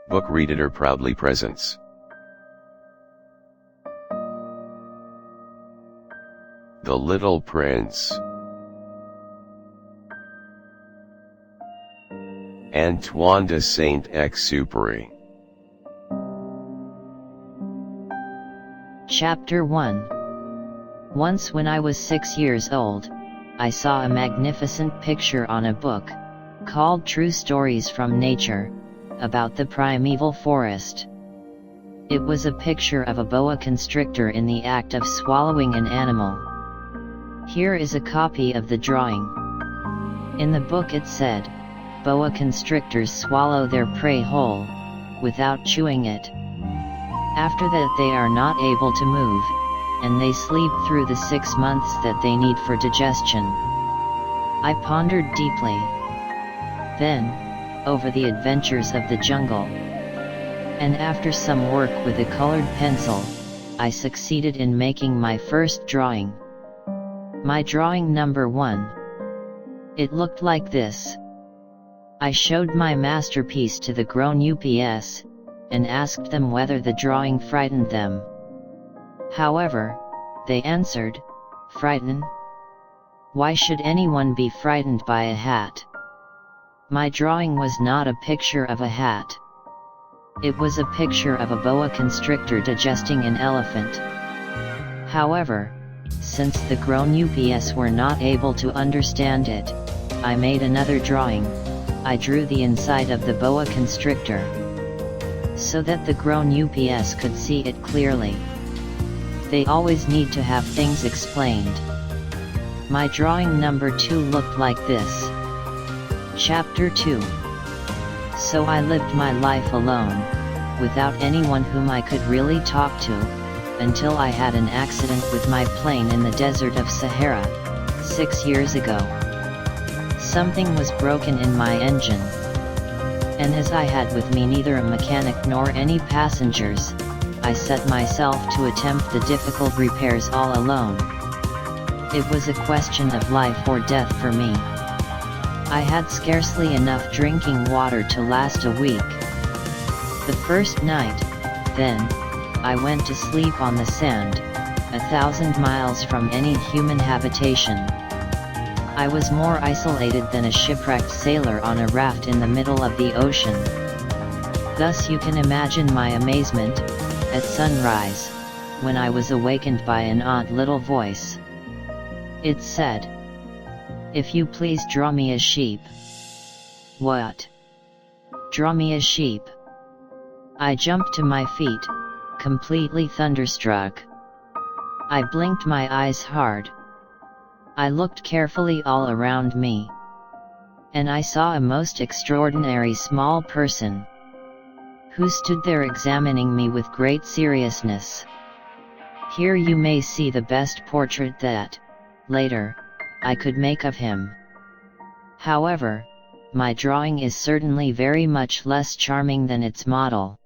Book Readetor proudly presents The Little Prince. Antoine de Saint Exupery. Chapter 1. Once when I was 6 years old, I saw a magnificent picture on a book, called True Stories from Nature, about the primeval forest. It was a picture of a boa constrictor in the act of swallowing an animal. Here is a copy of the drawing. In the book it said, boa constrictors swallow their prey whole, without chewing it. After that they are not able to move, and they sleep through the 6 months that they need for digestion. I pondered deeply. Then, over the adventures of the jungle. And after some work with a colored pencil, I succeeded in making my first drawing. My drawing number 1. It looked like this. I showed my masterpiece to the grown UPS, and asked them whether the drawing frightened them. However, they answered, "Frighten? Why should anyone be frightened by a hat?" My drawing was not a picture of a hat. It was a picture of a boa constrictor digesting an elephant. However, since the grown UPS were not able to understand it, I made another drawing. I drew the inside of the boa constrictor, so that the grown UPS could see it clearly. They always need to have things explained. My drawing number 2 looked like this. Chapter 2. So I lived my life alone, without anyone whom I could really talk to, until I had an accident with my plane in the desert of Sahara, 6 years ago. Something was broken in my engine, and as I had with me neither a mechanic nor any passengers, I set myself to attempt the difficult repairs all alone. It was a question of life or death for me. I had scarcely enough drinking water to last a week. The first night, then, I went to sleep on the sand, 1,000 miles from any human habitation. I was more isolated than a shipwrecked sailor on a raft in the middle of the ocean. Thus you can imagine my amazement, at sunrise, when I was awakened by an odd little voice. It said, "If you please draw me a sheep." What? Draw me a sheep? I jumped to my feet, completely thunderstruck. I blinked my eyes hard. I looked carefully all around me, and I saw a most extraordinary small person, who stood there examining me with great seriousness. Here you may see the best portrait that, later, I could make of him. However, my drawing is certainly very much less charming than its model.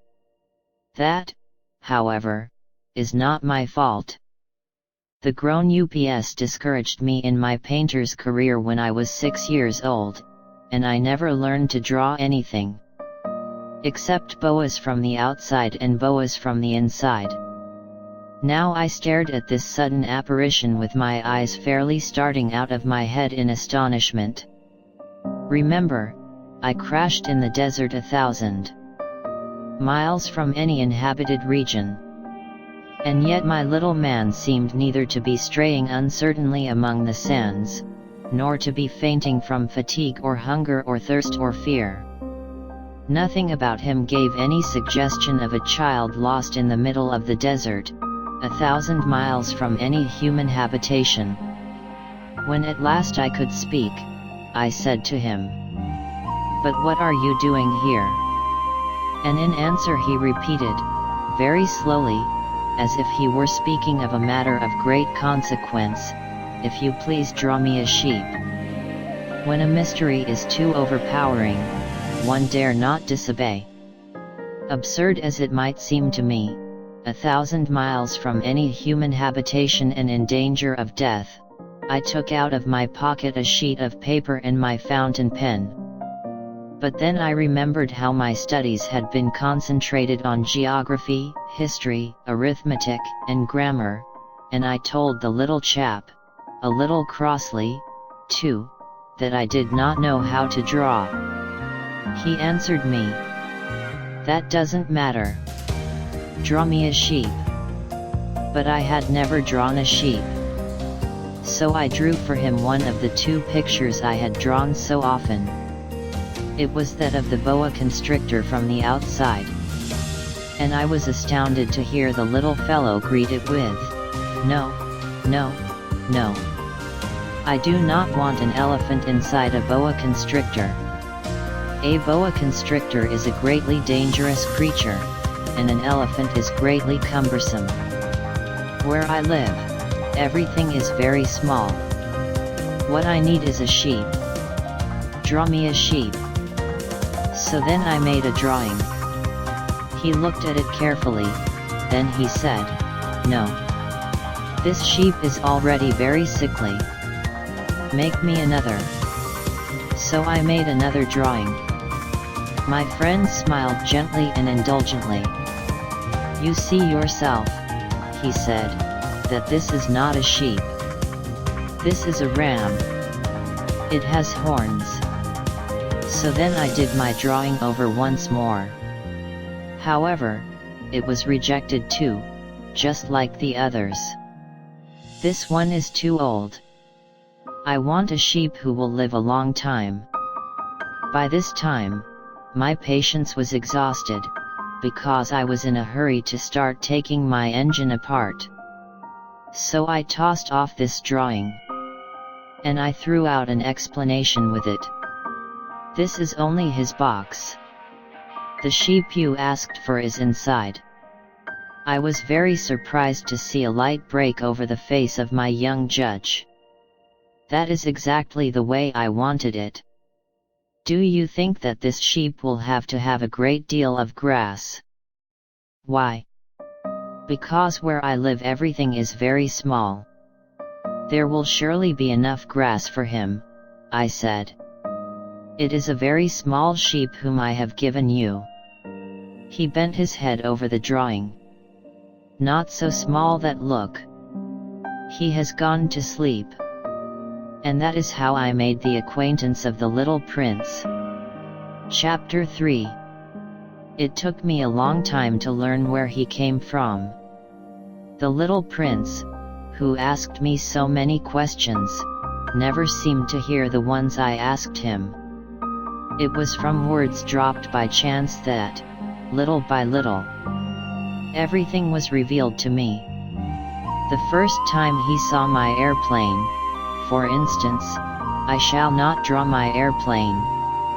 That, however, is not my fault. The grown UPS discouraged me in my painter's career when I was 6 years old, and I never learned to draw anything, except boas from the outside and boas from the inside. Now I stared at this sudden apparition with my eyes fairly starting out of my head in astonishment. Remember, I crashed in the desert 1,000 miles from any inhabited region. And yet my little man seemed neither to be straying uncertainly among the sands, nor to be fainting from fatigue or hunger or thirst or fear. Nothing about him gave any suggestion of a child lost in the middle of the desert, 1,000 miles from any human habitation. When at last I could speak, I said to him, "But what are you doing here?" And in answer he repeated, very slowly, as if he were speaking of a matter of great consequence, "If you please draw me a sheep." When a mystery is too overpowering, one dare not disobey. Absurd as it might seem to me, 1,000 miles from any human habitation and in danger of death, I took out of my pocket a sheet of paper and my fountain pen. But then I remembered how my studies had been concentrated on geography, history, arithmetic, and grammar, and I told the little chap, a little crossly, too, that I did not know how to draw. He answered me, "That doesn't matter. Draw me a sheep." But I had never drawn a sheep. So I drew for him one of the two pictures I had drawn so often. It was that of the boa constrictor from the outside. And I was astounded to hear the little fellow greet it with, "No, no, no. I do not want an elephant inside a boa constrictor. A boa constrictor is a greatly dangerous creature, and an elephant is greatly cumbersome. Where I live, everything is very small. What I need is a sheep. Draw me a sheep." So then I made a drawing. He looked at it carefully, then he said, "No. This sheep is already very sickly. Make me another." So I made another drawing. My friend smiled gently and indulgently. "You see yourself," he said, "that this is not a sheep. This is a ram. It has horns." So then I did my drawing over once more. However, it was rejected too, just like the others. "This one is too old. I want a sheep who will live a long time." By this time, my patience was exhausted, because I was in a hurry to start taking my engine apart. So I tossed off this drawing. And I threw out an explanation with it. "This is only his box. The sheep you asked for is inside." I was very surprised to see a light break over the face of my young judge. "That is exactly the way I wanted it. Do you think that this sheep will have to have a great deal of grass?" "Why?" "Because where I live everything is very small. There will surely be enough grass for him," I said. "It is a very small sheep whom I have given you." He bent his head over the drawing. "Not so small that look. He has gone to sleep." And that is how I made the acquaintance of the little prince. Chapter 3. It took me a long time to learn where he came from. The little prince, who asked me so many questions, never seemed to hear the ones I asked him. It was from words dropped by chance that, little by little, everything was revealed to me. The first time he saw my airplane, for instance, "I shall not draw my airplane,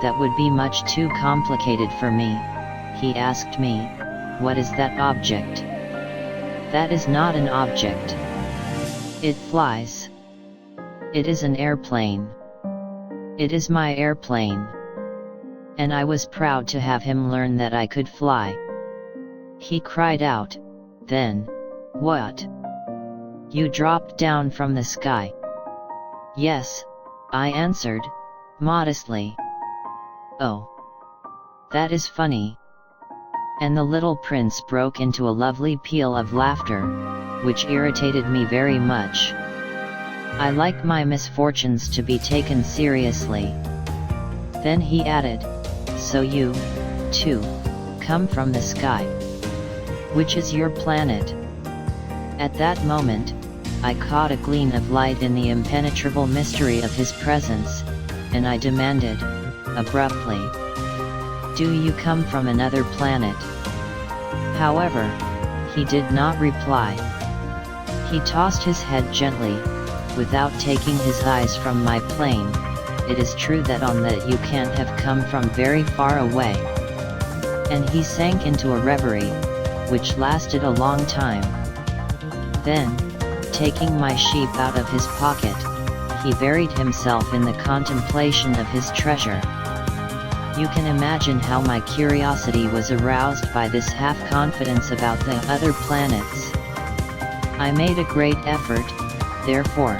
that would be much too complicated for me," he asked me, "What is that object?" "That is not an object. It flies. It is an airplane. It is my airplane." And I was proud to have him learn that I could fly. He cried out, then, "What? You dropped down from the sky?" "Yes," I answered, modestly. "Oh. That is funny." And the little prince broke into a lovely peal of laughter, which irritated me very much. I like my misfortunes to be taken seriously. Then he added, "So you, too, come from the sky. Which is your planet?" At that moment, I caught a gleam of light in the impenetrable mystery of his presence, and I demanded, abruptly, "Do you come from another planet?" However, he did not reply. He tossed his head gently, without taking his eyes from my plane. "It is true that on that you can't have come from very far away." And he sank into a reverie, which lasted a long time. Then, taking my sheep out of his pocket, he buried himself in the contemplation of his treasure. You can imagine how my curiosity was aroused by this half-confidence about the other planets. I made a great effort, therefore,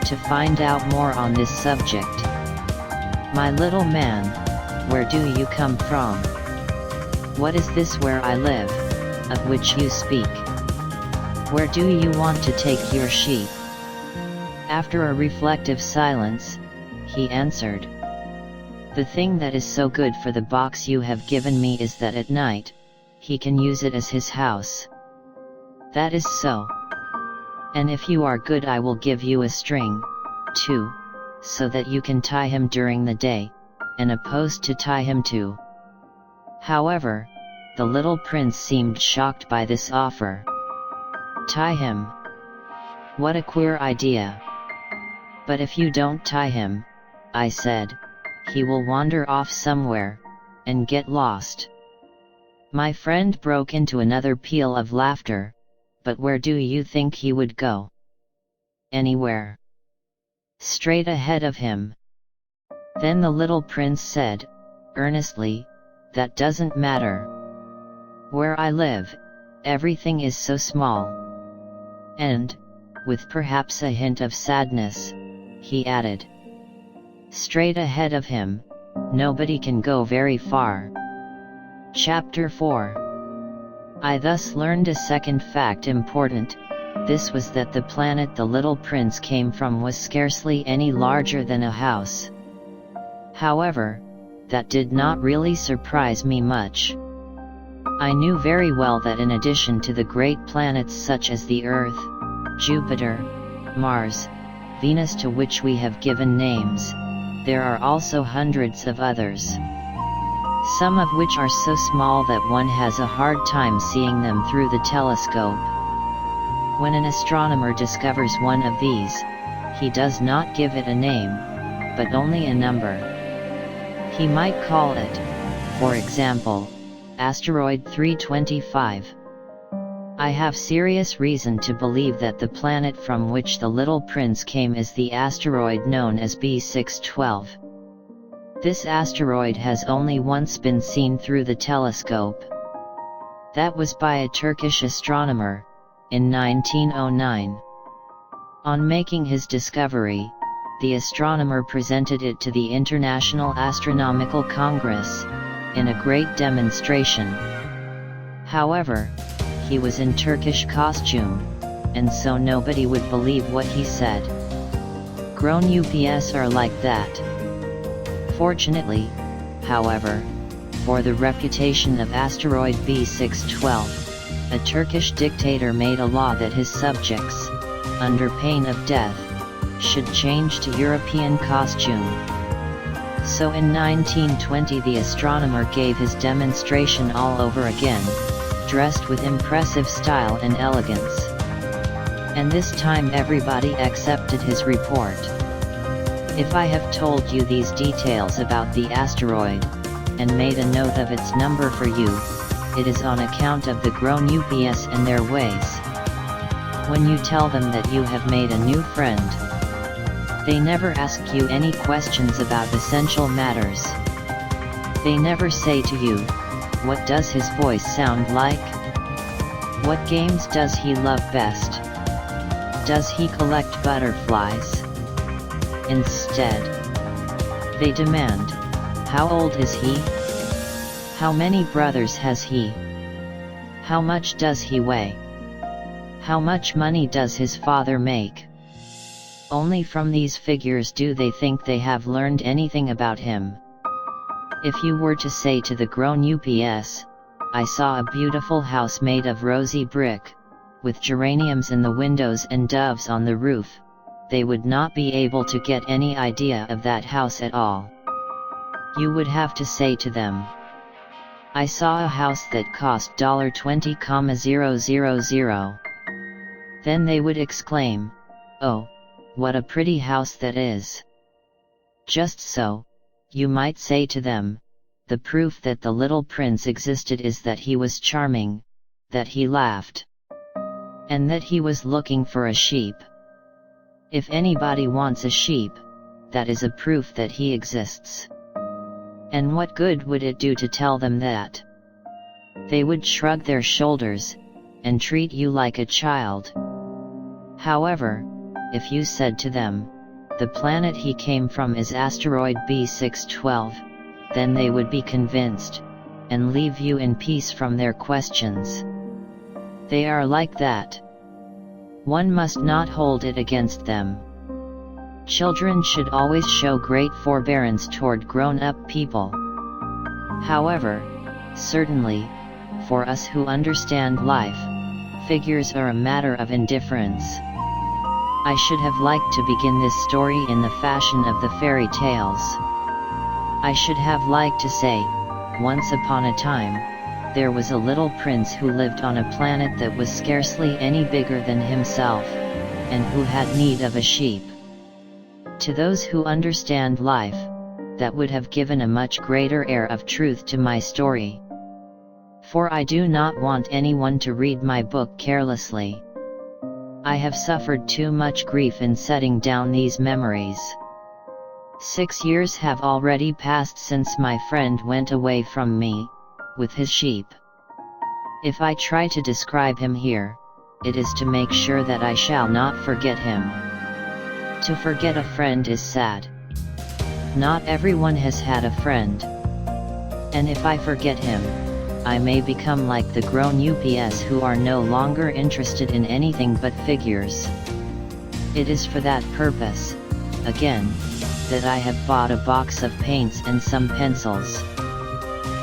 to find out more on this subject. "My little man," Where do you come from? What is this where I live, of which you speak? Where do you want to take your sheep? After a reflective silence, he answered, The thing that is so good for the box you have given me is that at night, he can use it as his house. That is so. And if you are good, I will give you a string, too, so that you can tie him during the day, and a post to tie him to. However, the little prince seemed shocked by this offer. Tie him? What a queer idea. But if you don't tie him, I said, he will wander off somewhere, and get lost. My friend broke into another peal of laughter. But where do you think he would go? Anywhere. Straight ahead of him. Then the little prince said, earnestly, That doesn't matter. Where I live, everything is so small. And, with perhaps a hint of sadness, he added, Straight ahead of him, nobody can go very far. Chapter 4. I thus learned a second fact important. This was that the planet the little prince came from was scarcely any larger than a house. However, that did not really surprise me much. I knew very well that in addition to the great planets such as the Earth, Jupiter, Mars, Venus, to which we have given names, there are also hundreds of others. Some of which are so small that one has a hard time seeing them through the telescope. When an astronomer discovers one of these, he does not give it a name, but only a number. He might call it, for example, asteroid 325. I have serious reason to believe that the planet from which the little prince came is the asteroid known as B612. This asteroid has only once been seen through the telescope. That was by a Turkish astronomer, in 1909. On making his discovery, the astronomer presented it to the International Astronomical Congress, in a great demonstration. However, he was in Turkish costume, and so nobody would believe what he said. Grown UPS are like that. Fortunately, however, for the reputation of asteroid B612, a Turkish dictator made a law that his subjects, under pain of death, should change to European costume. So in 1920 the astronomer gave his demonstration all over again, dressed with impressive style and elegance. And this time everybody accepted his report. If I have told you these details about the asteroid, and made a note of its number for you, it is on account of the grown UPS and their ways. When you tell them that you have made a new friend, they never ask you any questions about essential matters. They never say to you, what does his voice sound like? What games does he love best? Does he collect butterflies? Instead, they demand, how old is he? How many brothers has he? How much does he weigh? How much money does his father make? Only from these figures do they think they have learned anything about him. If you were to say to the grown UPS, I saw a beautiful house made of rosy brick, with geraniums in the windows and doves on the roof, they would not be able to get any idea of that house at all. You would have to say to them, I saw a house that cost $20,000. Then they would exclaim, oh, what a pretty house that is. Just so, you might say to them, the proof that the little prince existed is that he was charming, that he laughed, and that he was looking for a sheep. If anybody wants a sheep, that is a proof that he exists. And what good would it do to tell them that? They would shrug their shoulders, and treat you like a child. However, if you said to them, the planet he came from is asteroid B612, then they would be convinced, and leave you in peace from their questions. They are like that. One must not hold it against them. Children should always show great forbearance toward grown-up people. However, certainly, for us who understand life, figures are a matter of indifference. I should have liked to begin this story in the fashion of the fairy tales. I should have liked to say, once upon a time, there was a little prince who lived on a planet that was scarcely any bigger than himself, and who had need of a sheep. To those who understand life, that would have given a much greater air of truth to my story. For I do not want anyone to read my book carelessly. I have suffered too much grief in setting down these memories. 6 years have already passed since my friend went away from me, with his sheep. If I try to describe him here, it is to make sure that I shall not forget him. To forget a friend is sad. Not everyone has had a friend. And if I forget him, I may become like the grown UPS who are no longer interested in anything but figures. It is for that purpose, again, that I have bought a box of paints and some pencils.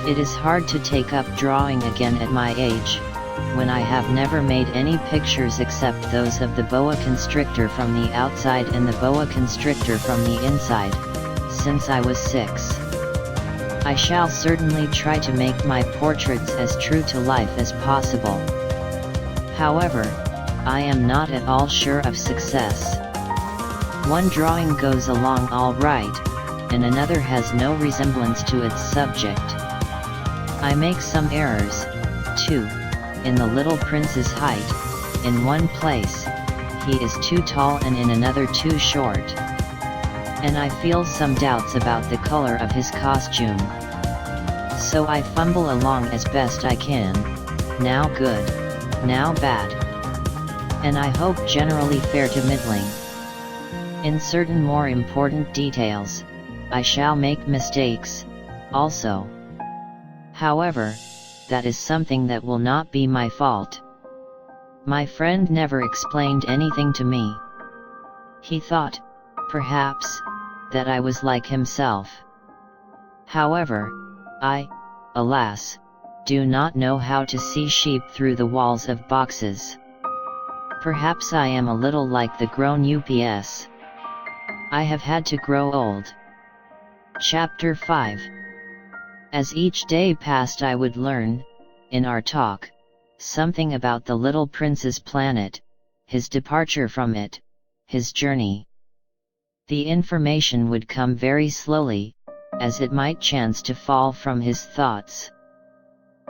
It is hard to take up drawing again at my age, when I have never made any pictures except those of the boa constrictor from the outside and the boa constrictor from the inside, since I was 6. I shall certainly try to make my portraits as true to life as possible. However, I am not at all sure of success. One drawing goes along all right, and another has no resemblance to its subject. I make some errors, too, in the little prince's height. In one place, he is too tall and in another too short. And I feel some doubts about the color of his costume. So I fumble along as best I can, now good, now bad. And I hope generally fair to middling. In certain more important details, I shall make mistakes, also. However, that is something that will not be my fault. My friend never explained anything to me. He thought, perhaps, that I was like himself. However, I, alas, do not know how to see sheep through the walls of boxes. Perhaps I am a little like the grown UPS. I have had to grow old. Chapter 5. As each day passed I would learn, in our talk, something about the little prince's planet, his departure from it, his journey. The information would come very slowly, as it might chance to fall from his thoughts.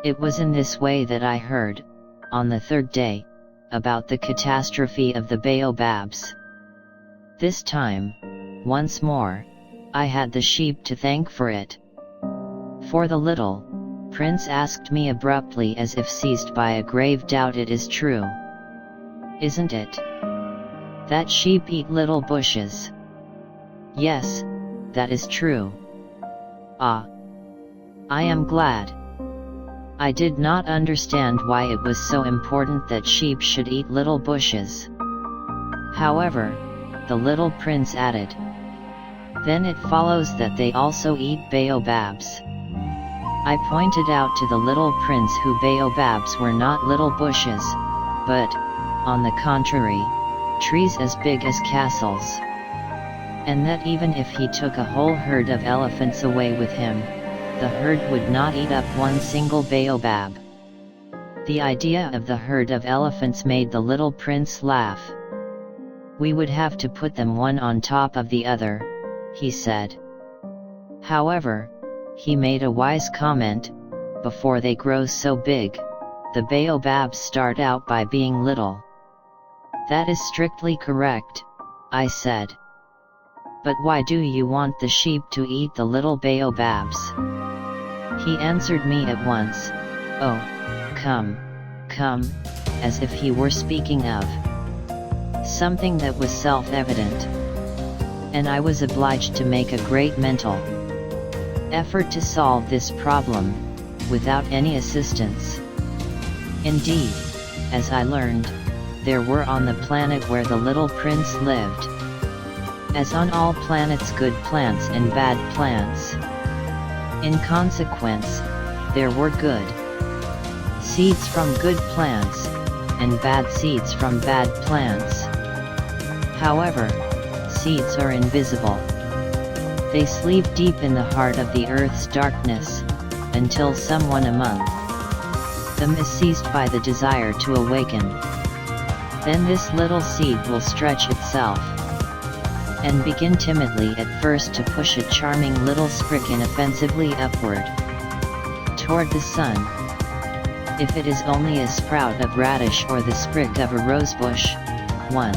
It was in this way that I heard, on the 3rd day, about the catastrophe of the baobabs. This time, once more, I had the sheep to thank for it. For the little prince asked me abruptly as if seized by a grave doubt, "It is true, isn't it, that sheep eat little bushes?" "Yes, that is true." "Ah, I am glad." I did not understand why it was so important that sheep should eat little bushes. However, the little prince added, "Then it follows that they also eat baobabs." I pointed out to the little prince who baobabs were not little bushes, but, on the contrary, trees as big as castles. And that even if he took a whole herd of elephants away with him, the herd would not eat up one single baobab. The idea of the herd of elephants made the little prince laugh. "We would have to put them one on top of the other," he said. However, he made a wise comment: before they grow so big, the baobabs start out by being little. "That is strictly correct," I said. "But why do you want the sheep to eat the little baobabs?" He answered me at once, "Oh, come, as if he were speaking of something that was self-evident. And I was obliged to make a great mental effort to solve this problem, without any assistance. Indeed, as I learned, there were on the planet where the little prince lived, as on all planets, good plants and bad plants. In consequence, there were good seeds from good plants, and bad seeds from bad plants. However, seeds are invisible. They sleep deep in the heart of the earth's darkness, until someone among them is seized by the desire to awaken. Then this little seed will stretch itself, and begin timidly at first to push a charming little sprig inoffensively upward, toward the sun. If it is only a sprout of radish or the sprig of a rosebush, one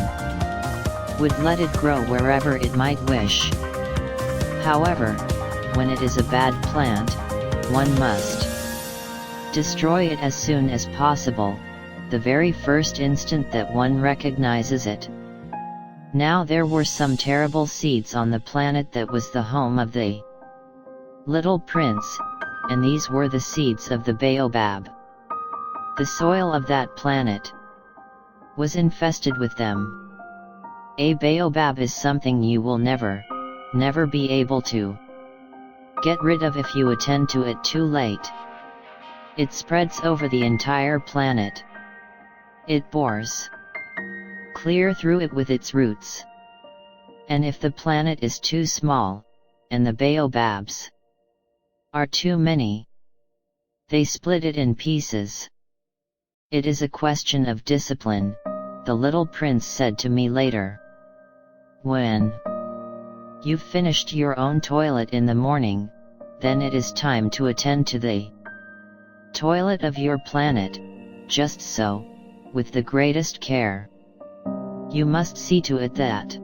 would let it grow wherever it might wish. However, when it is a bad plant, one must destroy it as soon as possible, the very first instant that one recognizes it. Now there were some terrible seeds on the planet that was the home of the little prince, and these were the seeds of the baobab. The soil of that planet was infested with them. A baobab is something you will never be able to get rid of if you attend to it too late. It spreads over the entire planet. It bores clear through it with its roots. And if the planet is too small, and the baobabs are too many, they split it in pieces. It is a question of discipline, the little prince said to me later. When you've finished your own toilet in the morning, then it is time to attend to the toilet of your planet, just so, with the greatest care. You must see to it that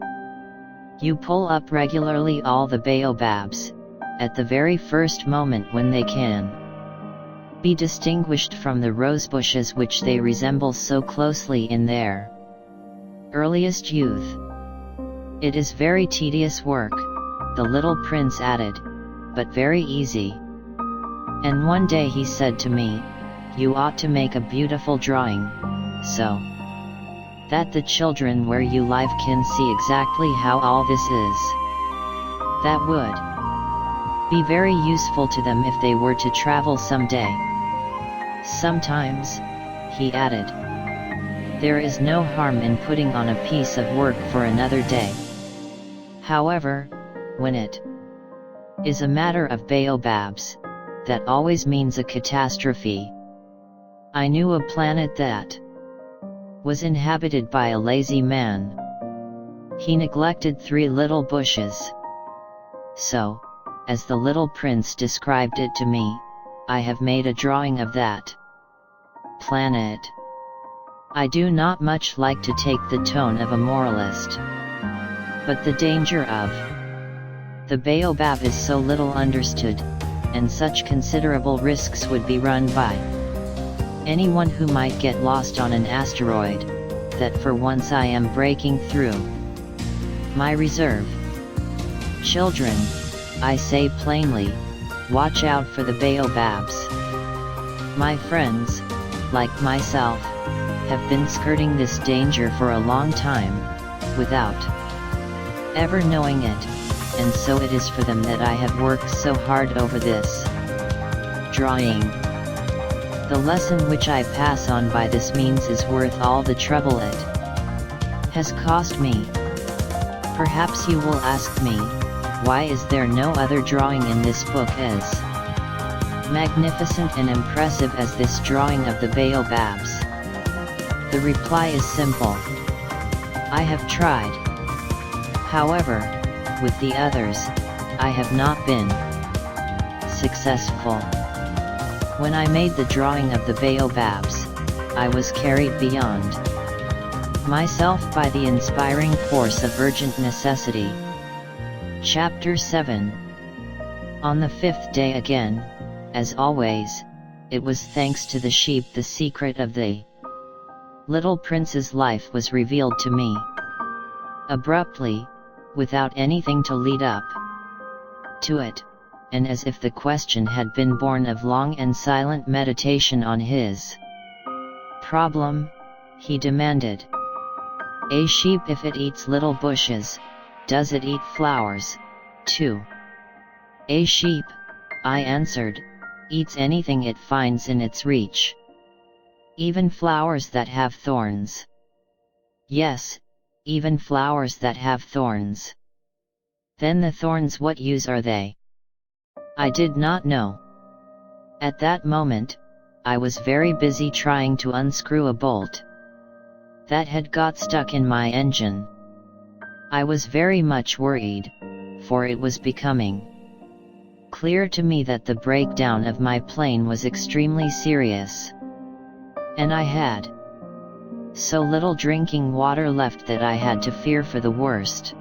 you pull up regularly all the baobabs, at the very first moment when they can be distinguished from the rosebushes which they resemble so closely in their earliest youth. It is very tedious work, the little prince added, but very easy. And one day he said to me, you ought to make a beautiful drawing, so that the children where you live can see exactly how all this is. That would be very useful to them if they were to travel someday. Sometimes, he added, there is no harm in putting on a piece of work for another day. However, when it is a matter of baobabs, that always means a catastrophe. I knew a planet that was inhabited by a lazy man. He neglected 3 little bushes. So, as the little prince described it to me, I have made a drawing of that planet. I do not much like to take the tone of a moralist, but the danger of the baobab is so little understood, and such considerable risks would be run by anyone who might get lost on an asteroid, that for once I am breaking through my reserve. Children, I say plainly, watch out for the baobabs. My friends, like myself, have been skirting this danger for a long time, without ever knowing it, and so it is for them that I have worked so hard over this drawing. The lesson which I pass on by this means is worth all the trouble it has cost me. Perhaps you will ask me, why is there no other drawing in this book as magnificent and impressive as this drawing of the baobabs? The reply is simple. I have tried. However, with the others, I have not been successful. When I made the drawing of the baobabs, I was carried beyond myself by the inspiring force of urgent necessity. Chapter 7. On the 5th day again, as always, it was thanks to the sheep the secret of the little prince's life was revealed to me. Abruptly, without anything to lead up to it, and as if the question had been born of long and silent meditation on his problem, he demanded. A sheep, if it eats little bushes, does it eat flowers, too? A sheep, I answered, eats anything it finds in its reach. Even flowers that have thorns. Yes, even flowers that have thorns. Then the thorns, what use are they? I did not know. At that moment, I was very busy trying to unscrew a bolt that had got stuck in my engine. I was very much worried, for it was becoming clear to me that the breakdown of my plane was extremely serious. And I had so little drinking water left that I had to fear for the worst.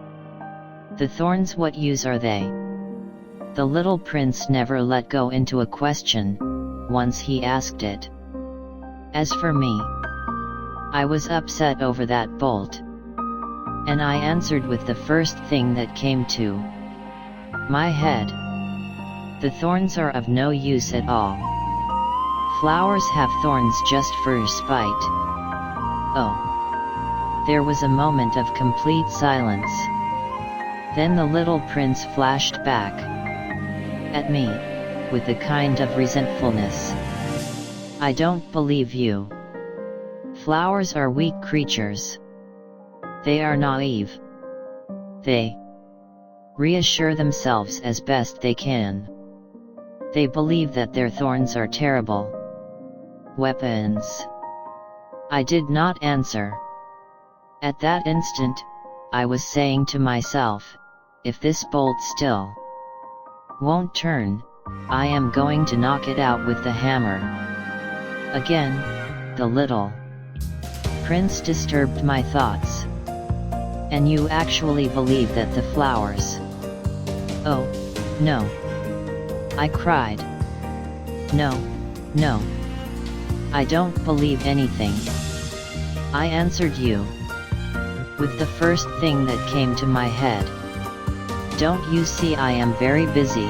The thorns, what use are they? The little prince never let go into a question, once he asked it. As for me, I was upset over that bolt, and I answered with the first thing that came to my head. The thorns are of no use at all. Flowers have thorns just for spite. Oh. There was a moment of complete silence. Then the little prince flashed back at me, with a kind of resentfulness. I don't believe you. Flowers are weak creatures. They are naive. They reassure themselves as best they can. They believe that their thorns are terrible weapons. I did not answer. At that instant, I was saying to myself, if this bolt still won't turn, I am going to knock it out with the hammer. Again, the little prince disturbed my thoughts. And you actually believe that the flowers? Oh, no. I cried. No, no. I don't believe anything. I answered you with the first thing that came to my head. Don't you see I am very busy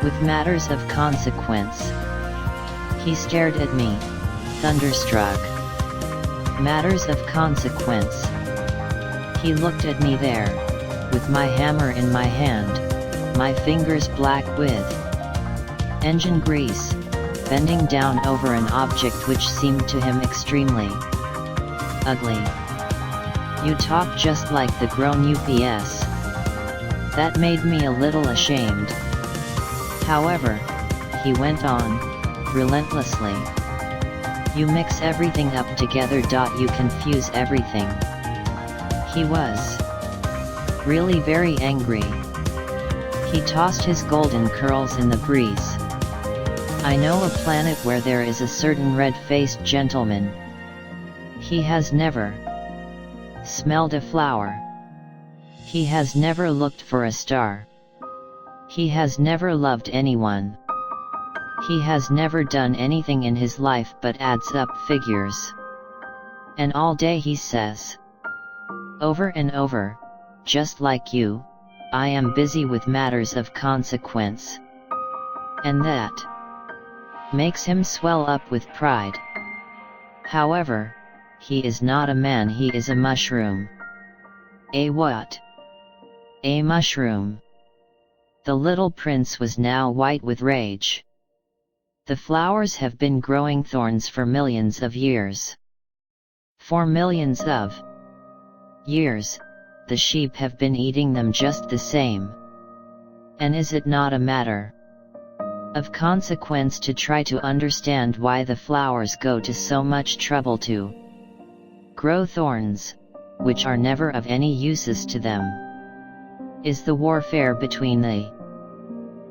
with matters of consequence? He stared at me, thunderstruck. Matters of consequence. He looked at me there, with my hammer in my hand, my fingers black with engine grease, bending down over an object which seemed to him extremely ugly. You talk just like the grown UPS. That made me a little ashamed. However, he went on, relentlessly. You mix everything up together. You confuse everything. He was really very angry. He tossed his golden curls in the breeze. I know a planet where there is a certain red-faced gentleman. He has never smelled a flower. He has never looked for a star. He has never loved anyone. He has never done anything in his life but adds up figures. And all day he says, over and over, just like you, I am busy with matters of consequence. And that makes him swell up with pride. However, he is not a man, he is a mushroom. A what? A mushroom. The little prince was now white with rage. The flowers have been growing thorns for millions of years. For millions of years, the sheep have been eating them just the same. And is it not a matter of consequence to try to understand why the flowers go to so much trouble to grow thorns, which are never of any uses to them? Is the warfare between the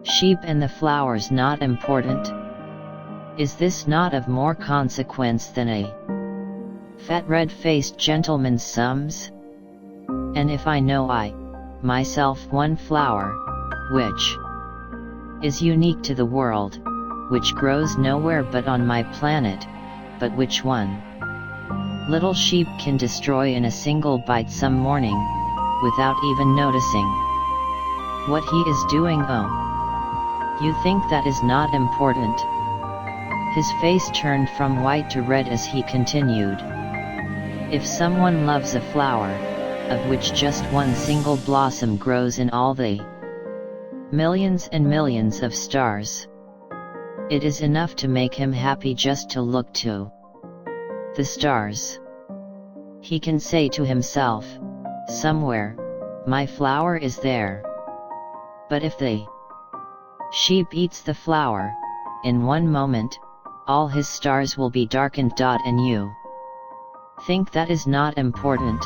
sheep and the flowers not important? Is this not of more consequence than a fat red-faced gentleman's sums? And if I know myself one flower, which is unique to the world, which grows nowhere but on my planet, but which one little sheep can destroy in a single bite some morning, without even noticing what he is doing? Oh, You think that is not important?" His face turned from white to red as he continued. "If someone loves a flower, of which just one single blossom grows in all the millions and millions of stars, it is enough to make him happy just to look to the stars. He can say to himself, 'Somewhere, my flower is there.' But if the sheep eats the flower, in one moment, all his stars will be darkened. And you think that is not important?"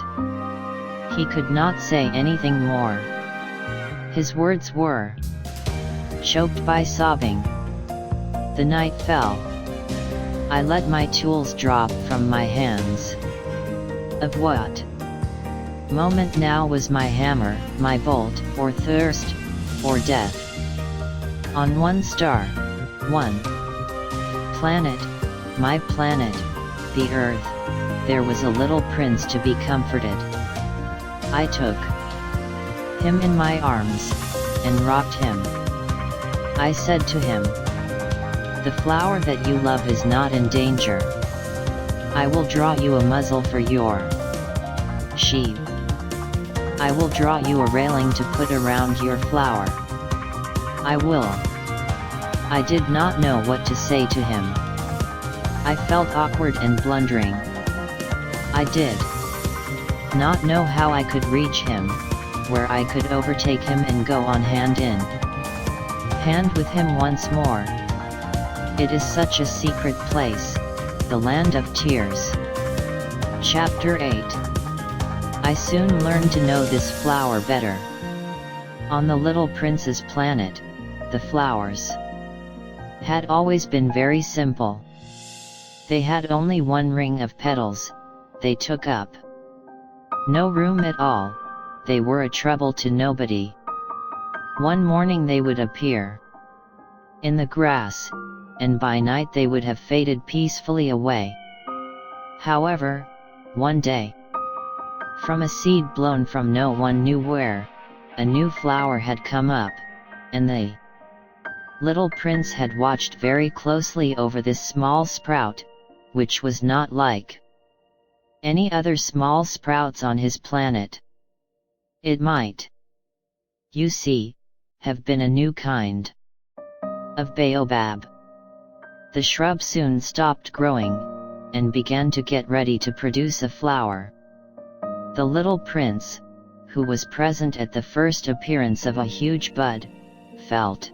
He could not say anything more. His words were choked by sobbing. The night fell. I let my tools drop from my hands. Of what moment now was my hammer, my bolt, or thirst, or death? On one star, one planet, my planet, the Earth, there was a little prince to be comforted. I took him in my arms, and rocked him. I said to him, "The flower that you love is not in danger. I will draw you a muzzle for your sheep. I will draw you a railing to put around your flower. I will." I did not know what to say to him. I felt awkward and blundering. I did not know how I could reach him, where I could overtake him and go on hand in hand with him once more. It is such a secret place, the land of tears. Chapter 8. I soon learned to know this flower better. On the little prince's planet, the flowers had always been very simple. They had only one ring of petals. They took up no room at all. They were a trouble to nobody. One morning they would appear in the grass, and by night they would have faded peacefully away. However, one day, from a seed blown from no one knew where, a new flower had come up, and the little prince had watched very closely over this small sprout, which was not like any other small sprouts on his planet. It might, you see, have been a new kind of baobab. The shrub soon stopped growing, and began to get ready to produce a flower. The little prince, who was present at the first appearance of a huge bud, felt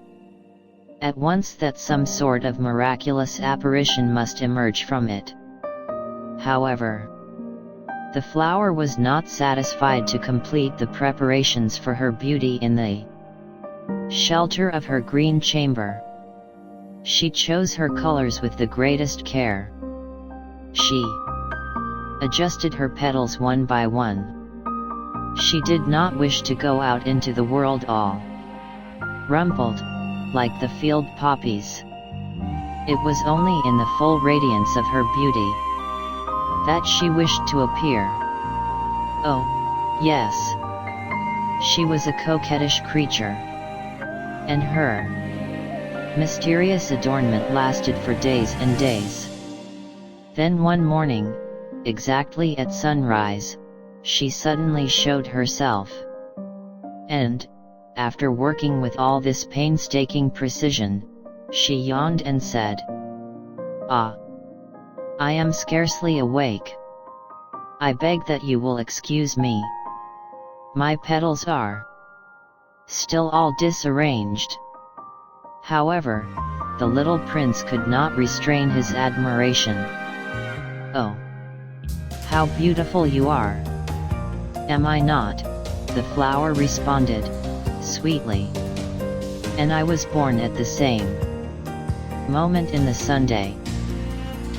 at once that some sort of miraculous apparition must emerge from it. However, the flower was not satisfied to complete the preparations for her beauty in the shelter of her green chamber. She chose her colors with the greatest care. She adjusted her petals one by one. She did not wish to go out into the world all rumpled, like the field poppies. It was only in the full radiance of her beauty that she wished to appear. Oh, yes. She was a coquettish creature, and her mysterious adornment lasted for days and days. Then one morning, exactly at sunrise, she suddenly showed herself. And, after working with all this painstaking precision, she yawned and said, "Ah, I am scarcely awake. I beg that you will excuse me. My petals are still all disarranged." However, the little prince could not restrain his admiration. "Oh, how beautiful you are! Am I not?" the flower responded, sweetly. "And I was born at the same moment in the Sunday."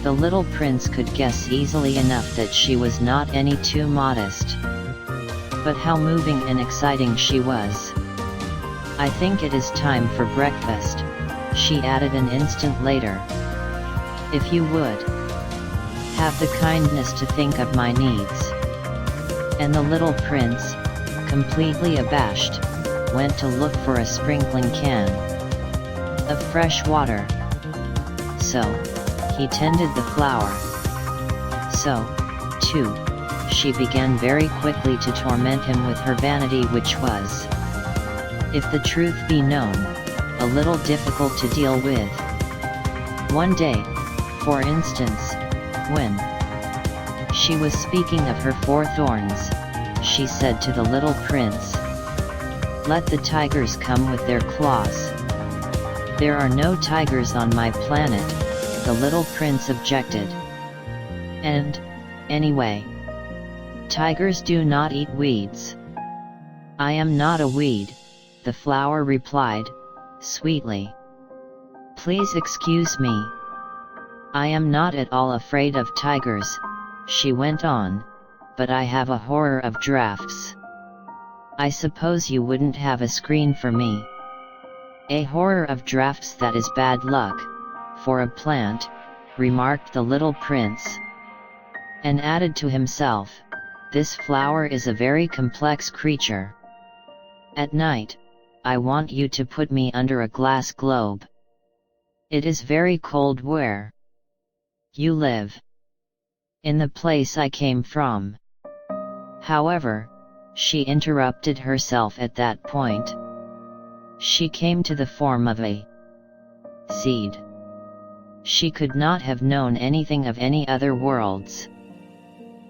The little prince could guess easily enough that she was not any too modest. But how moving and exciting she was. "I think it is time for breakfast," she added an instant later. "If you would have the kindness to think of my needs." And the little prince, completely abashed, went to look for a sprinkling can. of fresh water. So, he tended the flower. So, too, she began very quickly to torment him with her vanity, which was, if the truth be known, a little difficult to deal with. One day, for instance, when she was speaking of her 4 thorns, she said to the little prince, "Let the tigers come with their claws." "There are no tigers on my planet," the little prince objected. "And, anyway, tigers do not eat weeds." "I am not a weed," the flower replied, sweetly. "Please excuse me. I am not at all afraid of tigers," she went on, "but I have a horror of drafts. I suppose you wouldn't have a screen for me." "A horror of drafts, that is bad luck for a plant," remarked the little prince. And added to himself, "This flower is a very complex creature. At night, I want you to put me under a glass globe. It is very cold where you live, in the place I came from." However, she interrupted herself at that point. She came to the form of a seed. She could not have known anything of any other worlds.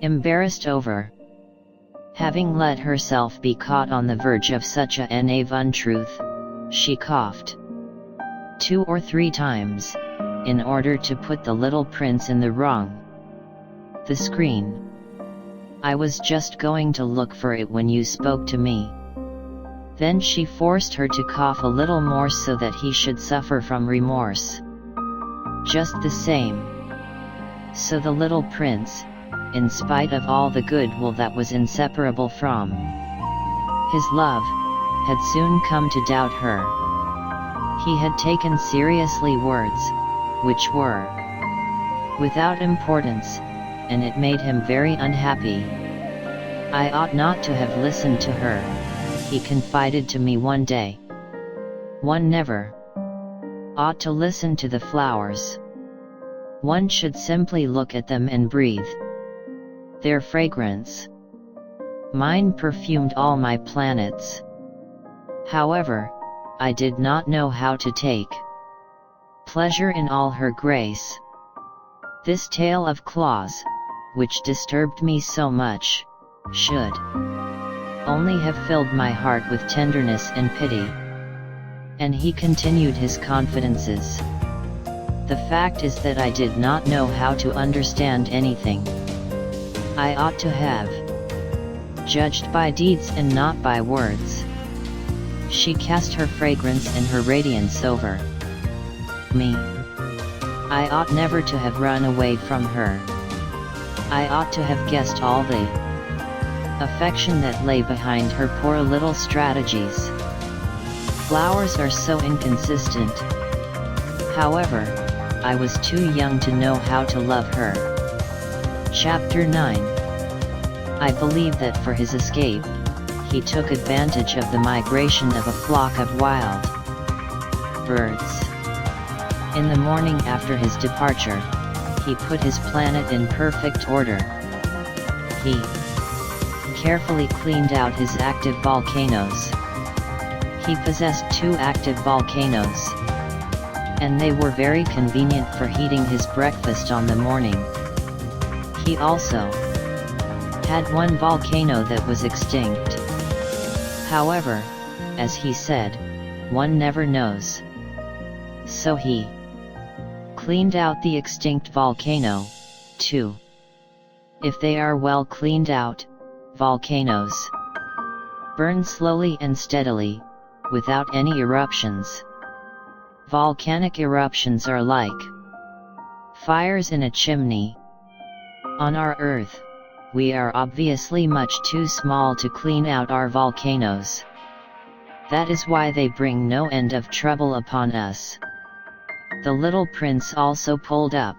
Embarrassed over having let herself be caught on the verge of such a naive untruth, she coughed 2 or 3 times, in order to put the little prince in the wrong. "The screen. I was just going to look for it when you spoke to me." Then she forced her to cough a little more so that he should suffer from remorse. Just the same. So the little prince, in spite of all the goodwill that was inseparable from his love, had soon come to doubt her. He had taken seriously words, which were without importance, and it made him very unhappy. "I ought not to have listened to her," he confided to me one day. "One never ought to listen to the flowers. One should simply look at them and breathe their fragrance. Mine perfumed all my planets. However, I did not know how to take pleasure in all her grace. This tale of claws, which disturbed me so much, should only have filled my heart with tenderness and pity." And he continued his confidences. "The fact is that I did not know how to understand anything. I ought to have judged by deeds and not by words. She cast her fragrance and her radiance over me. I ought never to have run away from her. I ought to have guessed all the affection that lay behind her poor little strategies. Flowers are so inconsistent. However, I was too young to know how to love her." Chapter 9. I believe that for his escape, he took advantage of the migration of a flock of wild birds. In the morning after his departure, he put his planet in perfect order. He carefully cleaned out his active volcanoes. He possessed 2 active volcanoes, and they were very convenient for heating his breakfast on the morning. He also had 1 volcano that was extinct. However, as he said, one never knows. So he cleaned out the extinct volcano, too. If they are well cleaned out, volcanoes burn slowly and steadily, without any eruptions. Volcanic eruptions are like fires in a chimney. On our Earth, we are obviously much too small to clean out our volcanoes. That is why they bring no end of trouble upon us." The little prince also pulled up,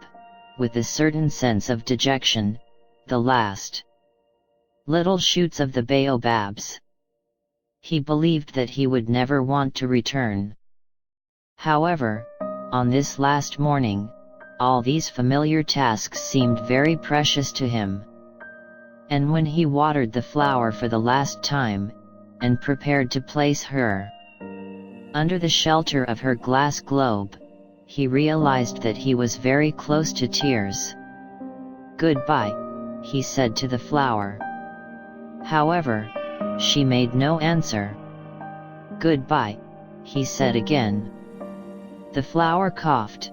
with a certain sense of dejection, the last little shoots of the baobabs. He believed that he would never want to return However, on this last morning, all these familiar tasks seemed very precious to him. And when he watered the flower for the last time, and prepared to place her under the shelter of her glass globe, he realized that he was very close to tears. "Goodbye," he said to the flower. However, she made no answer. "Goodbye," he said again. The flower coughed.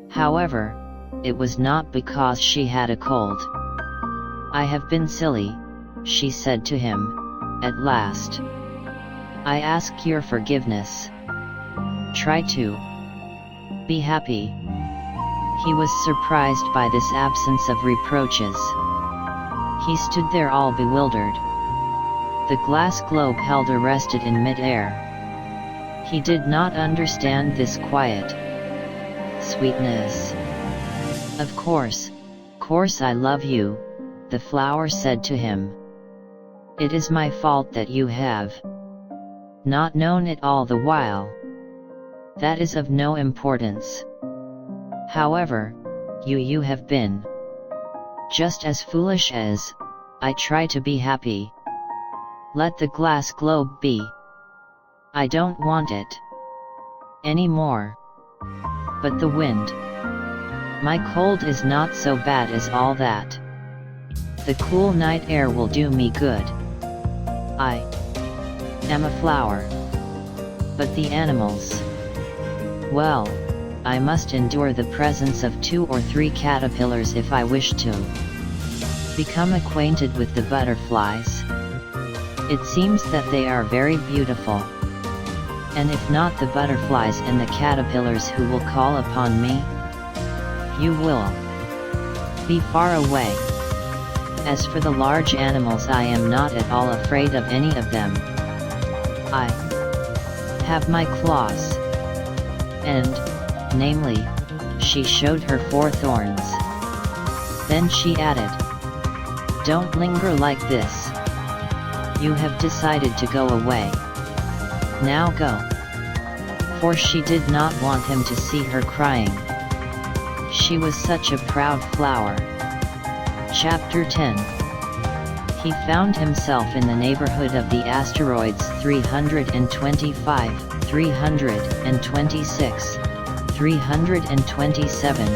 However, it was not because she had a cold. "I have been silly," she said to him, at last. "I ask your forgiveness. Try to be happy." He was surprised by this absence of reproaches. He stood there all bewildered. The glass globe held arrested in mid-air. He did not understand this quiet sweetness. Of course I love you," the flower said to him. "It is my fault that you have not known it all the while. That is of no importance. However, you have been just as foolish as I try to be happy. Let the glass globe be. I don't want it anymore. But the wind, my cold is not so bad as all that. The cool night air will do me good. I am a flower. But the animals, well, I must endure the presence of 2 or 3 caterpillars if I wish to become acquainted with the butterflies. It seems that they are very beautiful. And if not the butterflies and the caterpillars who will call upon me, you will be far away. As for the large animals, I am not at all afraid of any of them. I have my claws. And, namely, she showed her 4 thorns. Then she added, don't linger like this. You have decided to go away. Now go. For she did not want him to see her crying. She was such a proud flower. Chapter 10. He found himself in the neighborhood of the asteroids 325, 326, 327,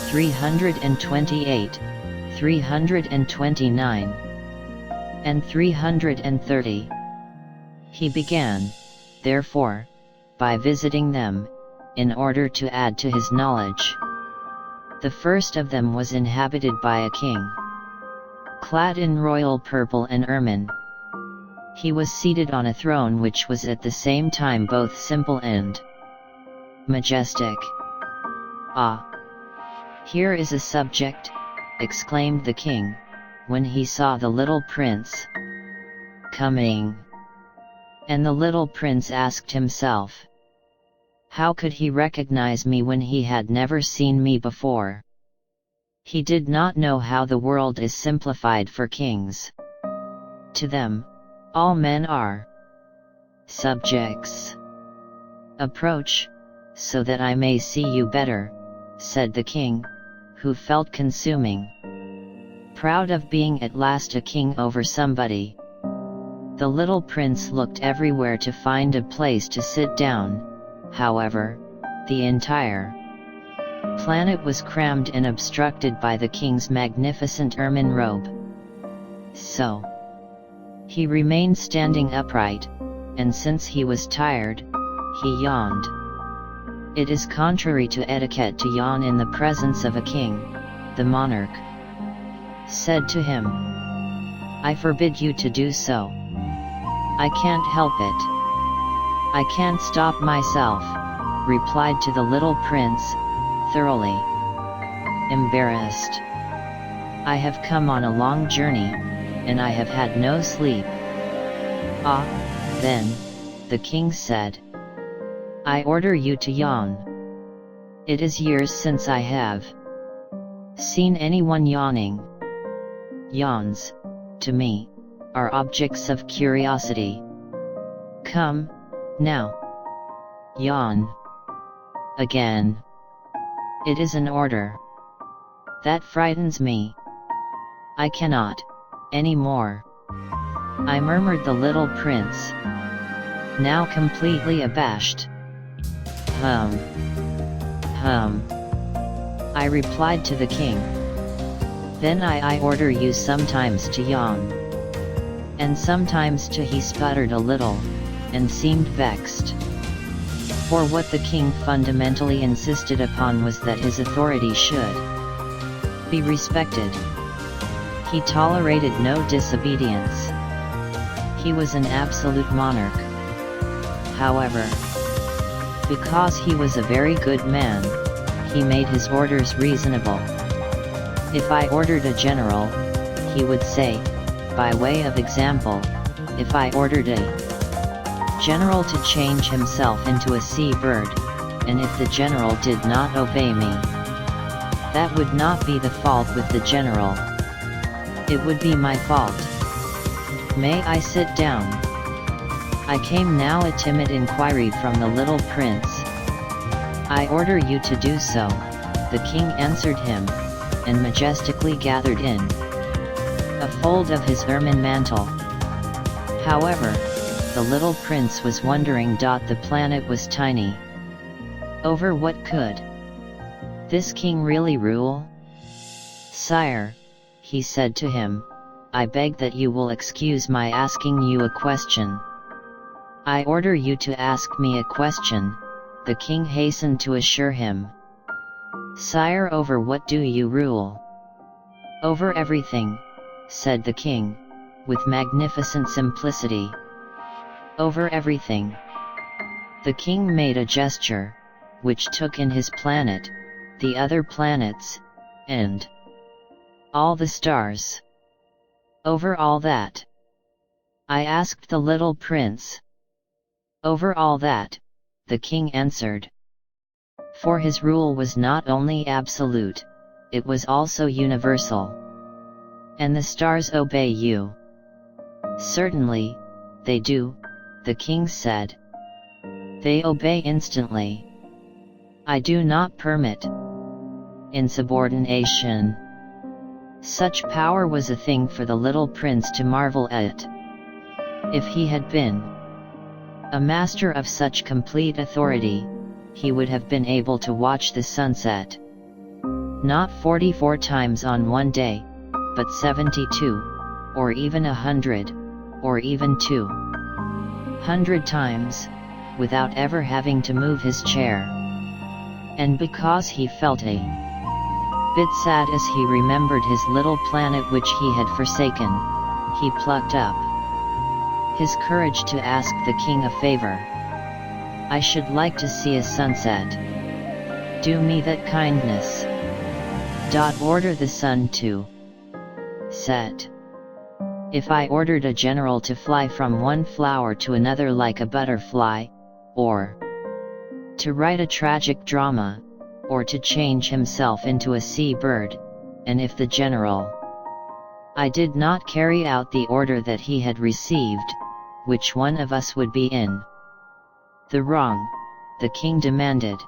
328, 329, and 330. He began, therefore, by visiting them, in order to add to his knowledge. The first of them was inhabited by a king, clad in royal purple and ermine. He was seated on a throne which was at the same time both simple and majestic. Ah! Here is a subject, exclaimed the king, when he saw the little prince coming. And the little prince asked himself, how could he recognize me when he had never seen me before? He did not know how the world is simplified for kings. To them, all men are subjects. Approach, so that I may see you better, said the king, who felt consuming proud of being at last a king over somebody. The little prince looked everywhere to find a place to sit down. However, the entire planet was crammed and obstructed by the king's magnificent ermine robe. So, he remained standing upright, and since he was tired, he yawned. It is contrary to etiquette to yawn in the presence of a king, the monarch said to him. I forbid you to do so. I can't help it. I can't stop myself, replied to the little prince, thoroughly embarrassed. I have come on a long journey, and I have had no sleep. Ah, then, the king said. I order you to yawn. It is years since I have seen anyone yawning. Yawns, to me, are objects of curiosity. Come, now. Yawn. Again. It is an order. That frightens me. I cannot, any more. I murmured the little prince, now completely abashed. Hum. I replied to the king. Then I order you sometimes to yawn. And sometimes to he sputtered a little, and seemed vexed. For what the king fundamentally insisted upon was that his authority should be respected. He tolerated no disobedience. He was an absolute monarch. However, because he was a very good man, he made his orders reasonable. If I ordered a general, he would say, by way of example, if I ordered a general to change himself into a sea-bird, and if the general did not obey me, that would not be the fault with the general. It would be my fault. May I sit down? I came now a timid inquiry from the little prince. I order you to do so, the king answered him, and majestically gathered in a fold of his ermine mantle. However, the little prince was wondering. The planet was tiny. Over what could this king really rule? Sire, he said to him, I beg that you will excuse my asking you a question. I order you to ask me a question, the king hastened to assure him. Sire, over what do you rule? Over everything, said the king, with magnificent simplicity. Over everything. The king made a gesture, which took in his planet, the other planets, and all the stars. Over all that. I asked the little prince. Over all that, the king answered. For his rule was not only absolute, it was also universal. And the stars obey you? Certainly, they do, the king said. They obey instantly. I do not permit insubordination. Such power was a thing for the little prince to marvel at. If he had been a master of such complete authority, he would have been able to watch the sunset. Not 44 times on one day, but 72, or even 100, or even 200 times, without ever having to move his chair. And because he felt a bit sad as he remembered his little planet which he had forsaken, he plucked up his courage to ask the king a favor. I should like to see a sunset. Do me that kindness. Order the sun to set. If I ordered a general to fly from one flower to another like a butterfly, or to write a tragic drama, or to change himself into a sea-bird, and if the general I did not carry out the order that he had received, which one of us would be in the wrong? The king demanded.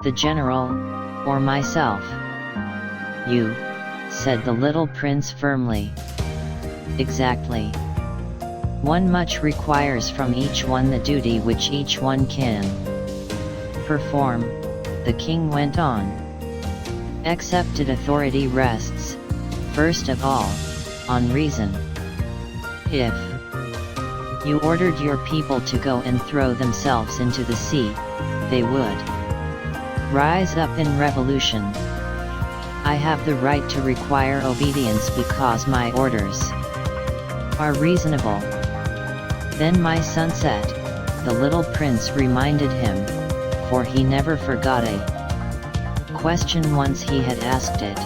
The general, or myself? You, said the little prince firmly. Exactly. One much requires from each one the duty which each one can perform, the king went on. Accepted authority rests, first of all, on reason. If you ordered your people to go and throw themselves into the sea, they would rise up in revolution. I have the right to require obedience because my orders are reasonable. Then my sunset, the little prince reminded him, for he never forgot a question once he had asked it.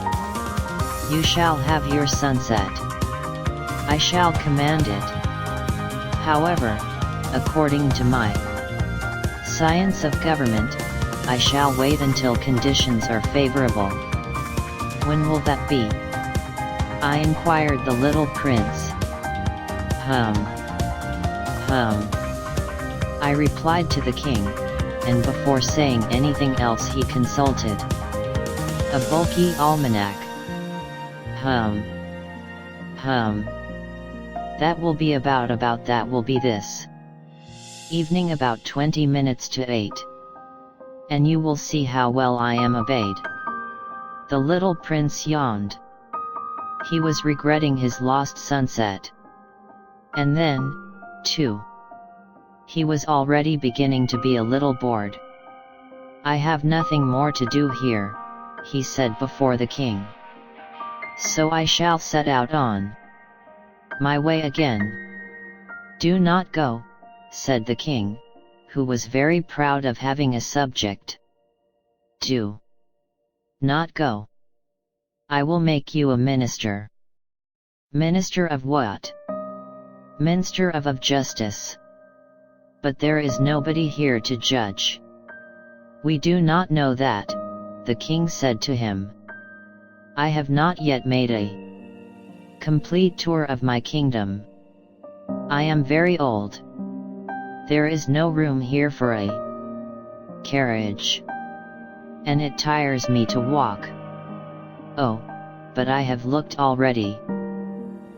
You shall have your sunset. I shall command it. However, according to my science of government, I shall wait until conditions are favorable. When will that be? I inquired the little prince. I replied to the king, and before saying anything else he consulted a bulky almanac. That will be about that will be this evening about 20 minutes to 8. And you will see how well I am obeyed. The little prince yawned. He was regretting his lost sunset. And then, too, he was already beginning to be a little bored. I have nothing more to do here, he said before the king. So I shall set out on my way again. Do not go, said the king, who was very proud of having a subject. Do not go. I will make you a minister. Minister of what? Minister of justice. But there is nobody here to judge. We do not know that, the king said to him. I have not yet made a complete tour of my kingdom. I am very old. There is no room here for a carriage. And it tires me to walk. Oh, but I have looked already.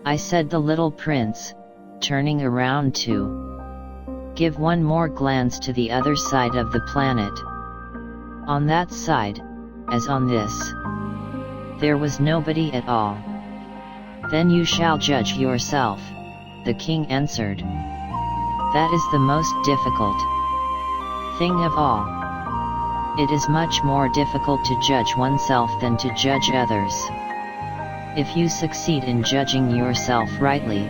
I said the little prince, turning around to give one more glance to the other side of the planet. On that side, as on this, there was nobody at all. Then you shall judge yourself, the king answered. That is the most difficult thing of all. It is much more difficult to judge oneself than to judge others. If you succeed in judging yourself rightly,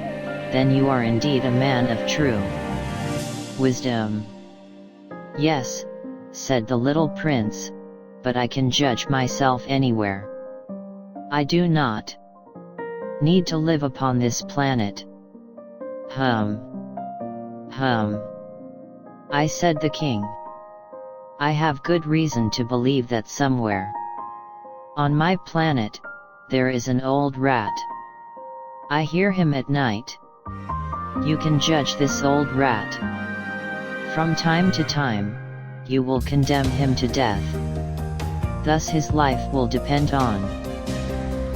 then you are indeed a man of true wisdom. Yes, said the little prince, but I can judge myself anywhere. I do not need to live upon this planet. I said the king. I have good reason to believe that somewhere on my planet, there is an old rat. I hear him at night. You can judge this old rat. From time to time, you will condemn him to death. Thus his life will depend on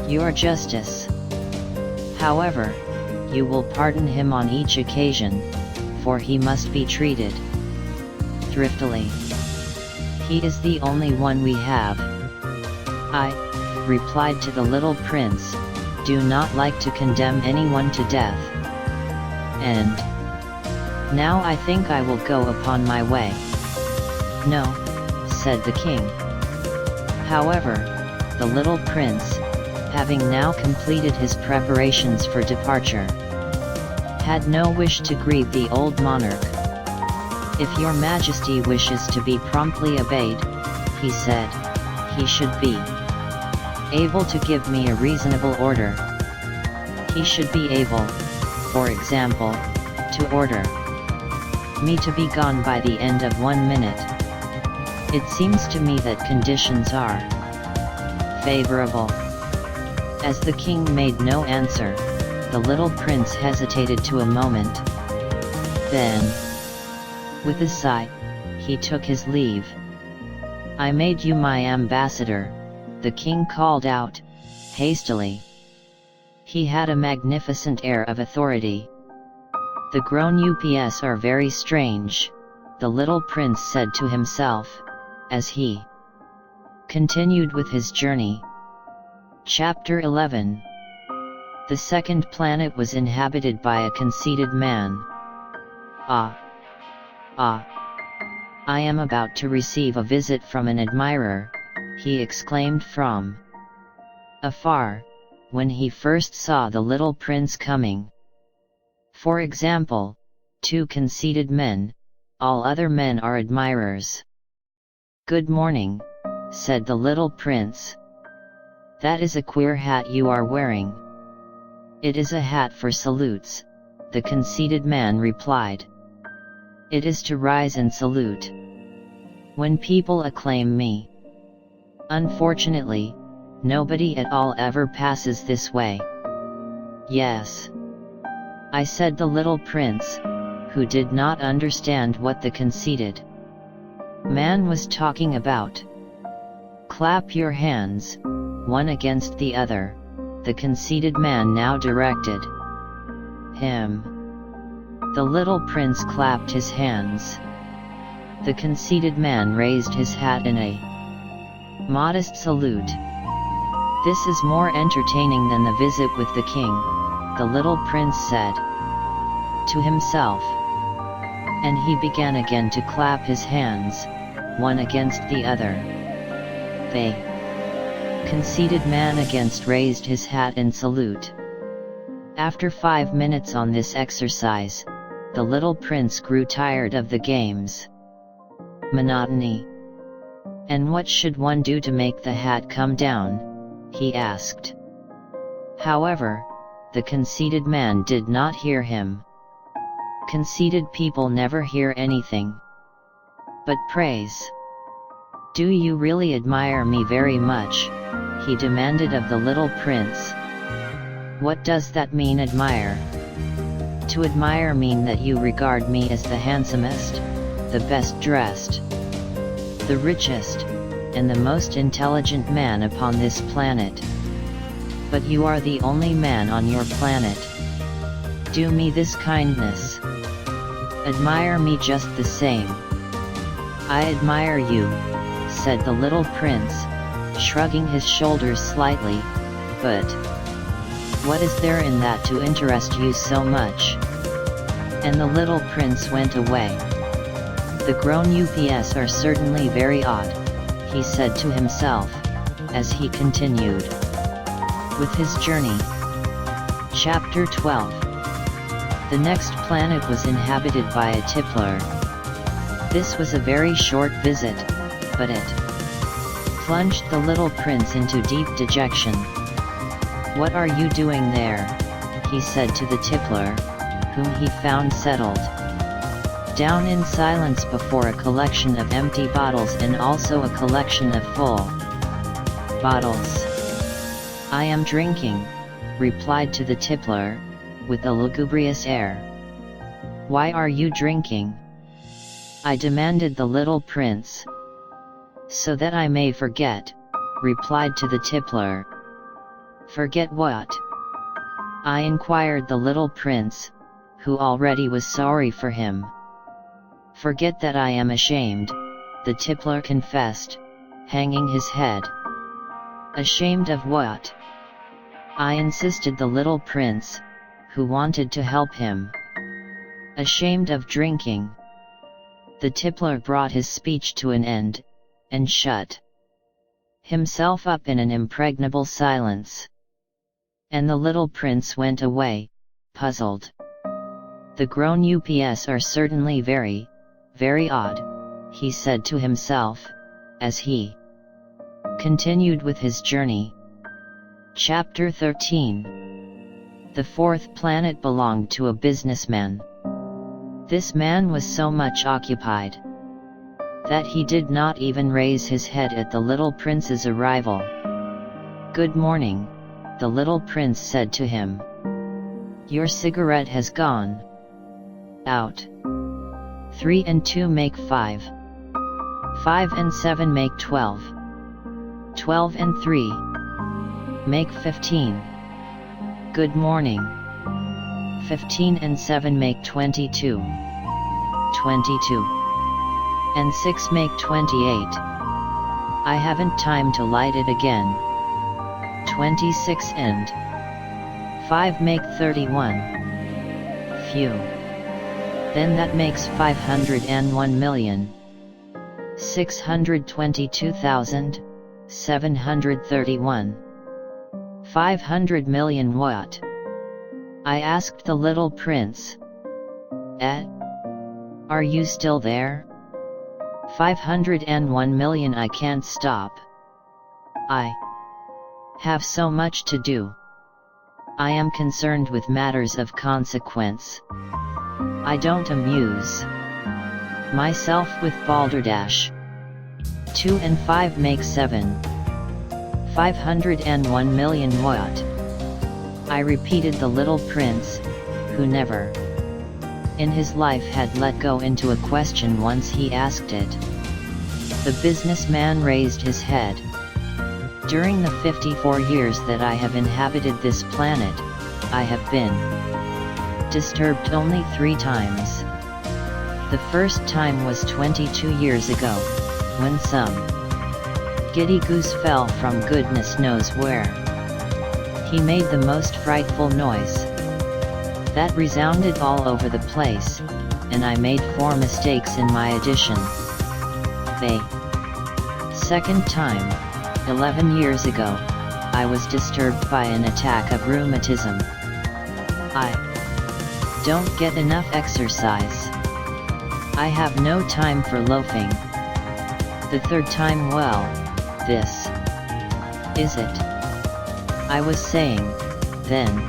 your justice. However, you will pardon him on each occasion, for he must be treated thriftily. He is the only one we have. I replied to the little prince, do not like to condemn anyone to death. And now I think I will go upon my way. No, said the king. However, the little prince, having now completed his preparations for departure, had no wish to grieve the old monarch. If your majesty wishes to be promptly obeyed, he said, he should be able to give me a reasonable order. He should be able, for example, to order me to be gone by the end of 1 minute. It seems to me that conditions are favorable. As the king made no answer, the little prince hesitated to a moment. Then, with a sigh, he took his leave. I made you my ambassador, the king called out, hastily. He had a magnificent air of authority. The grown-ups are very strange, the little prince said to himself, as he continued with his journey. Chapter 11. The second planet was inhabited by a conceited man. I am about to receive a visit from an admirer, he exclaimed from afar, when he first saw the little prince coming. For example, 2 conceited men, all other men are admirers. Good morning, said the little prince. That is a queer hat you are wearing. It is a hat for salutes, the conceited man replied. It is to rise and salute when people acclaim me. Unfortunately, nobody at all ever passes this way. Yes, I said the little prince, who did not understand what the conceited man was talking about. Clap your hands, one against the other, the conceited man now directed him. The little prince clapped his hands. The conceited man raised his hat in a modest salute. "This is more entertaining than the visit with the king," the little prince said to himself. And he began again to clap his hands, one against the other. The conceited man again raised his hat in salute. After 5 minutes on this exercise, the little prince grew tired of the game's monotony. "And what should one do to make the hat come down?" he asked. However, the conceited man did not hear him. Conceited people never hear anything but praise. "Do you really admire me very much?" he demanded of the little prince. "What does that mean, admire?" "To admire mean that you regard me as the handsomest, the best dressed, the richest, and the most intelligent man upon this planet. But you are the only man on your planet. Do me this kindness. Admire me just the same." "I admire you," said the little prince, shrugging his shoulders slightly, "but what is there in that to interest you so much?" And the little prince went away. "The grown ups are certainly very odd," he said to himself, as he continued with his journey. Chapter 12. The next planet was inhabited by a tippler. This was a very short visit, but it plunged the little prince into deep dejection. "What are you doing there?" he said to the tippler, whom he found settled down in silence before a collection of empty bottles and also a collection of full bottles. "I am drinking," replied to the tippler, with a lugubrious air. "Why are you drinking?" "I," demanded the little prince. "So that I may forget," replied to the tippler. "Forget what?" I inquired the little prince, who already was sorry for him. "Forget that I am ashamed," the tippler confessed, hanging his head. "Ashamed of what?" I insisted the little prince, who wanted to help him. "Ashamed of drinking." The tippler brought his speech to an end, and shut himself up in an impregnable silence. And the little prince went away, puzzled. "The grown ups are certainly very, very odd," he said to himself, as he continued with his journey. Chapter 13. The fourth planet belonged to a businessman. This man was so much occupied that he did not even raise his head at the little prince's arrival. "Good morning," the little prince said to him. "Your cigarette has gone out. 3 and 2 make 5. 5 and 7 make 12. 12 and 3 make 15. Good morning. 15 and 7 make 22. 22 and 6 make 28. I haven't time to light it again. 26 and 5 make 31. Phew. Then that makes 501,622,731. 500 million what? I asked the little prince. Are you still there? 501 million. I can't stop. I have so much to do. I am concerned with matters of consequence. I don't amuse myself with balderdash. 2 and 5 make 7. 501 million what? I repeated the little prince, who never in his life had let go into a question once he asked it. The businessman raised his head. During the 54 years that I have inhabited this planet, I have been disturbed only 3 times. The first time was 22 years ago, when some giddy goose fell from goodness knows where. He made the most frightful noise that resounded all over the place, and I made 4 mistakes in my addition. The second time, 11 years ago, I was disturbed by an attack of rheumatism. I don't get enough exercise. I have no time for loafing. The third time, well, this is it. I was saying, then,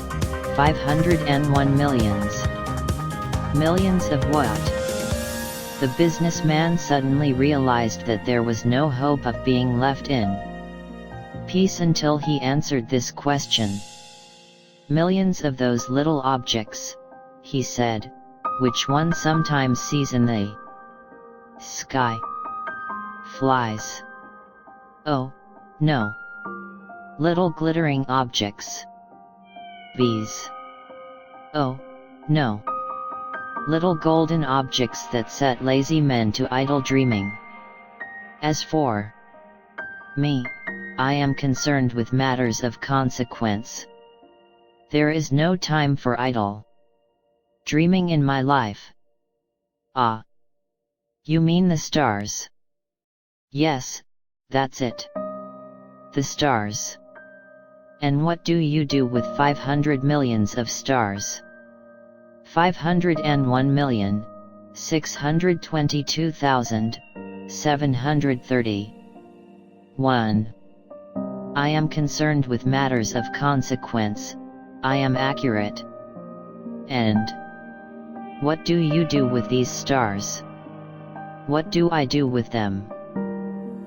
501 millions. Millions of what? The businessman suddenly realized that there was no hope of being left in peace until he answered this question. Millions of those little objects, he said, which one sometimes sees in the sky. Flies. Oh, no. Little glittering objects. Bees. Oh, no. Little golden objects that set lazy men to idle dreaming. As for me, I am concerned with matters of consequence. There is no time for idle dreaming in my life. Ah. You mean the stars? Yes, that's it. The stars. And what do you do with 500 millions of stars? 501,622,731. I am concerned with matters of consequence. I am accurate. And what do you do with these stars? What do I do with them?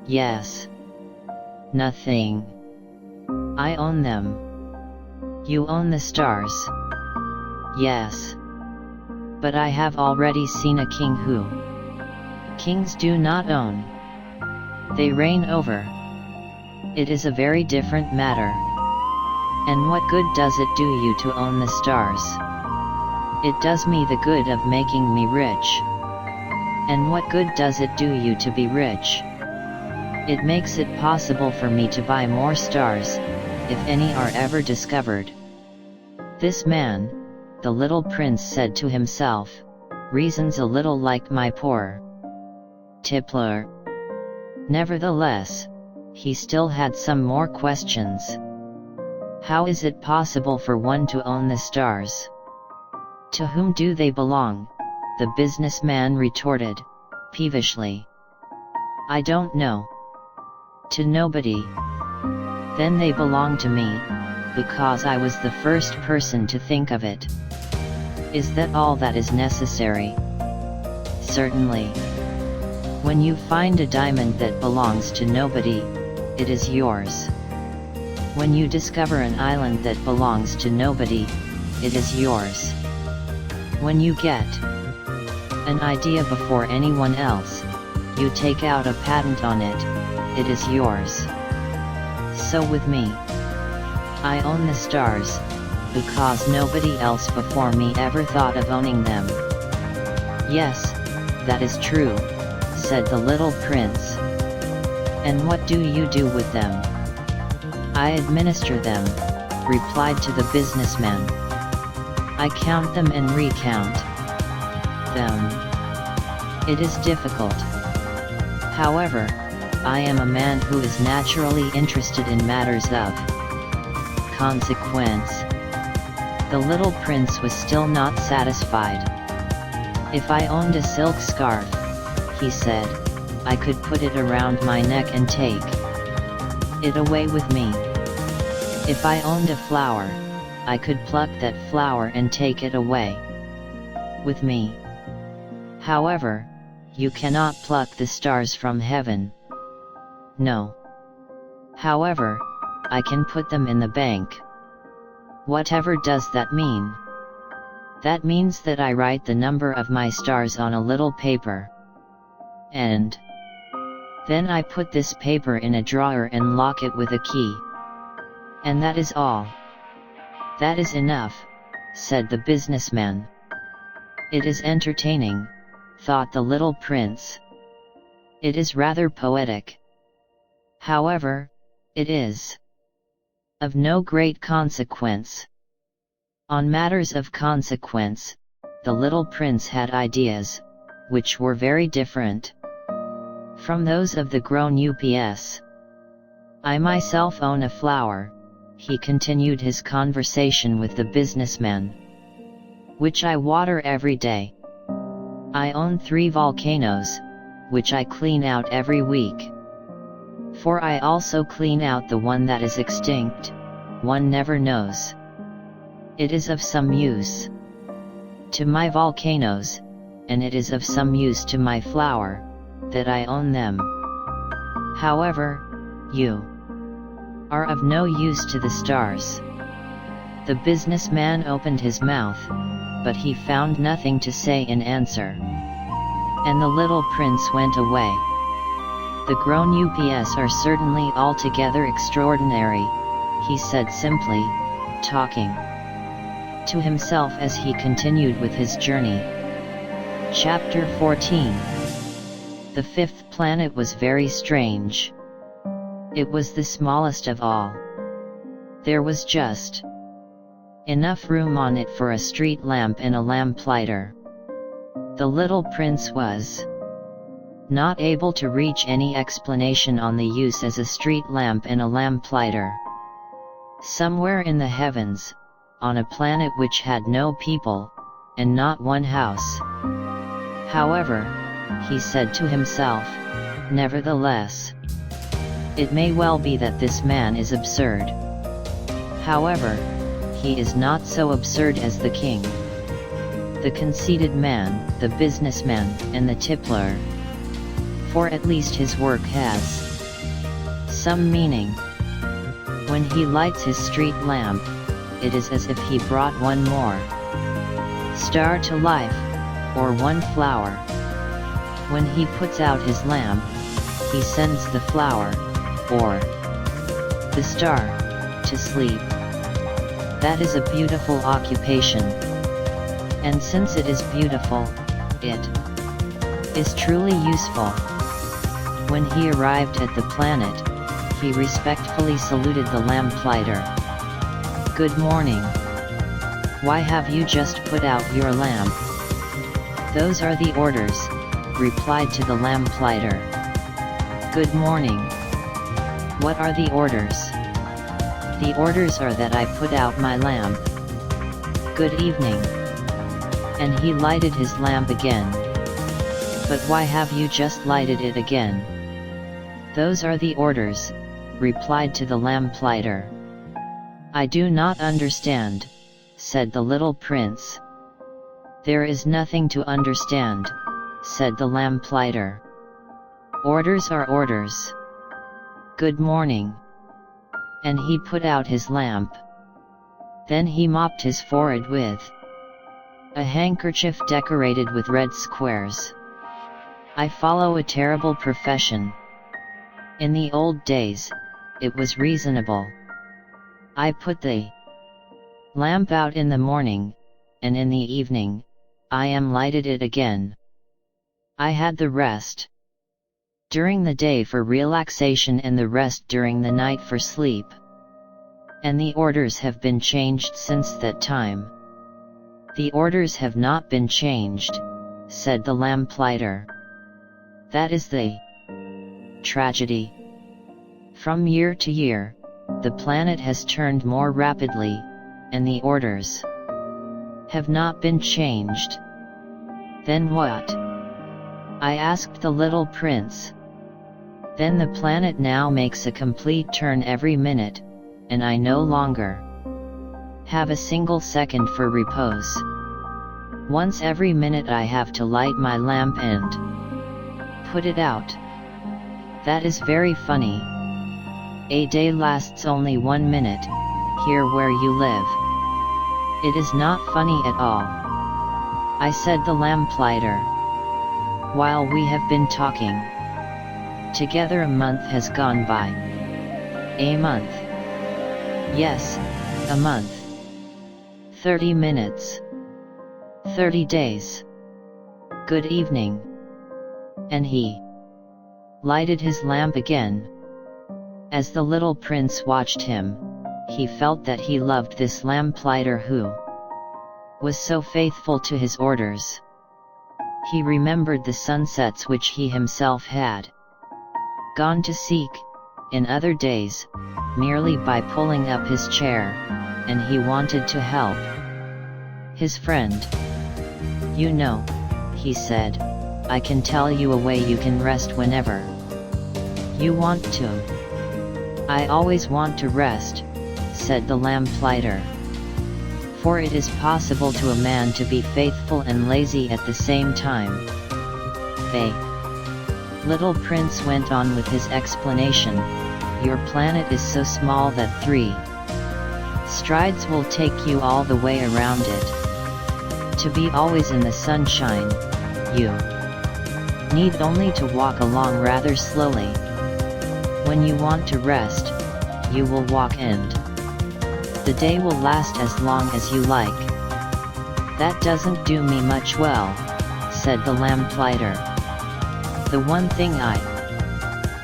Yes. Nothing. I own them. You own the stars. Yes. But I have already seen a king who kings do not own. They reign over. It is a very different matter. And what good does it do you to own the stars? It does me the good of making me rich. And what good does it do you to be rich? It makes it possible for me to buy more stars, if any are ever discovered. This man, the little prince said to himself, reasons a little like my poor tippler. Nevertheless, he still had some more questions. How is it possible for one to own the stars? To whom do they belong? The businessman retorted, peevishly. I don't know. To nobody. Then they belong to me, because I was the first person to think of it. Is that all that is necessary? Certainly. When you find a diamond that belongs to nobody, it is yours. When you discover an island that belongs to nobody, it is yours. When you get an idea before anyone else, you take out a patent on it, it is yours. So with me, I own the stars, because nobody else before me ever thought of owning them. Yes, that is true, said the little prince. And what do you do with them? I administer them, replied to the businessman. I count them and recount them. It is difficult. However, I am a man who is naturally interested in matters of consequence. The little prince was still not satisfied. If I owned a silk scarf, he said, I could put it around my neck and take it away with me. If I owned a flower, I could pluck that flower and take it away with me. However, you cannot pluck the stars from heaven. No. However, I can put them in the bank. Whatever does that mean? That means that I write the number of my stars on a little paper. And Then I put this paper in a drawer and lock it with a key. And that is all. That is enough, said the businessman. It is entertaining, thought the little prince. It is rather poetic. However, it is of no great consequence. On matters of consequence, the little prince had ideas, which were very different from those of the grown-ups. I myself own a flower, he continued his conversation with the businessman, which I water every day. I own 3 volcanoes, which I clean out every week. For I also clean out the one that is extinct, one never knows. It is of some use to my volcanoes, and it is of some use to my flower, that I own them. However, you are of no use to the stars. The businessman opened his mouth, but he found nothing to say in answer. And the little prince went away. The grown-ups are certainly altogether extraordinary, he said simply, talking to himself as he continued with his journey. Chapter 14. The 5th planet was very strange. It was the smallest of all. There was just enough room on it for a street lamp and a lamplighter. The little prince was not able to reach any explanation on the use as a street lamp and a lamplighter. Somewhere in the heavens, on a planet which had no people, and not one house. However, he said to himself, nevertheless, it may well be that this man is absurd. However, he is not so absurd as the king, the conceited man, the businessman, and the tippler. For at least his work has some meaning. When he lights his street lamp, it is as if he brought one more star to life, or one flower. When he puts out his lamp, he sends the flower, or the star, to sleep. That is a beautiful occupation. And since it is beautiful, it is truly useful. When he arrived at the planet, he respectfully saluted the lamplighter. Good morning. Why have you just put out your lamp? Those are the orders, replied to the lamplighter. Good morning. What are the orders? The orders are that I put out my lamp. Good evening. And he lighted his lamp again. But why have you just lighted it again? Those are the orders, replied to the lamplighter. I do not understand, said the little prince. There is nothing to understand, said the lamplighter. Orders are orders. Good morning. And he put out his lamp. Then he mopped his forehead with a handkerchief decorated with red squares. I follow a terrible profession. In the old days, it was reasonable. I put the lamp out in the morning, and in the evening, I am lighted it again. I had the rest during the day for relaxation and the rest during the night for sleep. And the orders have been changed since that time. The orders have not been changed, said the lamplighter. That is the tragedy. From year to year, the planet has turned more rapidly, and the orders have not been changed. Then what? I asked the little prince. Then the planet now makes a complete turn every minute, and I no longer have a single second for repose. Once every minute I have to light my lamp and put it out. That is very funny. A day lasts only 1 minute, here where you live. It is not funny at all. I said the lamplighter. While we have been talking, Together a month has gone by. A month. Yes, a month. 30 minutes. 30 days. Good evening. And he lighted his lamp again. As the little prince watched him, he felt that he loved this lamplighter who was so faithful to his orders. He remembered the sunsets which he himself had gone to seek, in other days, merely by pulling up his chair, and he wanted to help his friend. "You know," he said, "I can tell you a way you can rest whenever you want to." "I always want to rest," said the lamplighter. "For it is possible to a man to be faithful and lazy at the same time." The little prince went on with his explanation. "Your planet is so small that 3 strides will take you all the way around it. To be always in the sunshine, you need only to walk along rather slowly. When you want to rest, you will walk, and the day will last as long as you like." "That doesn't do me much well," said the lamplighter. "The one thing I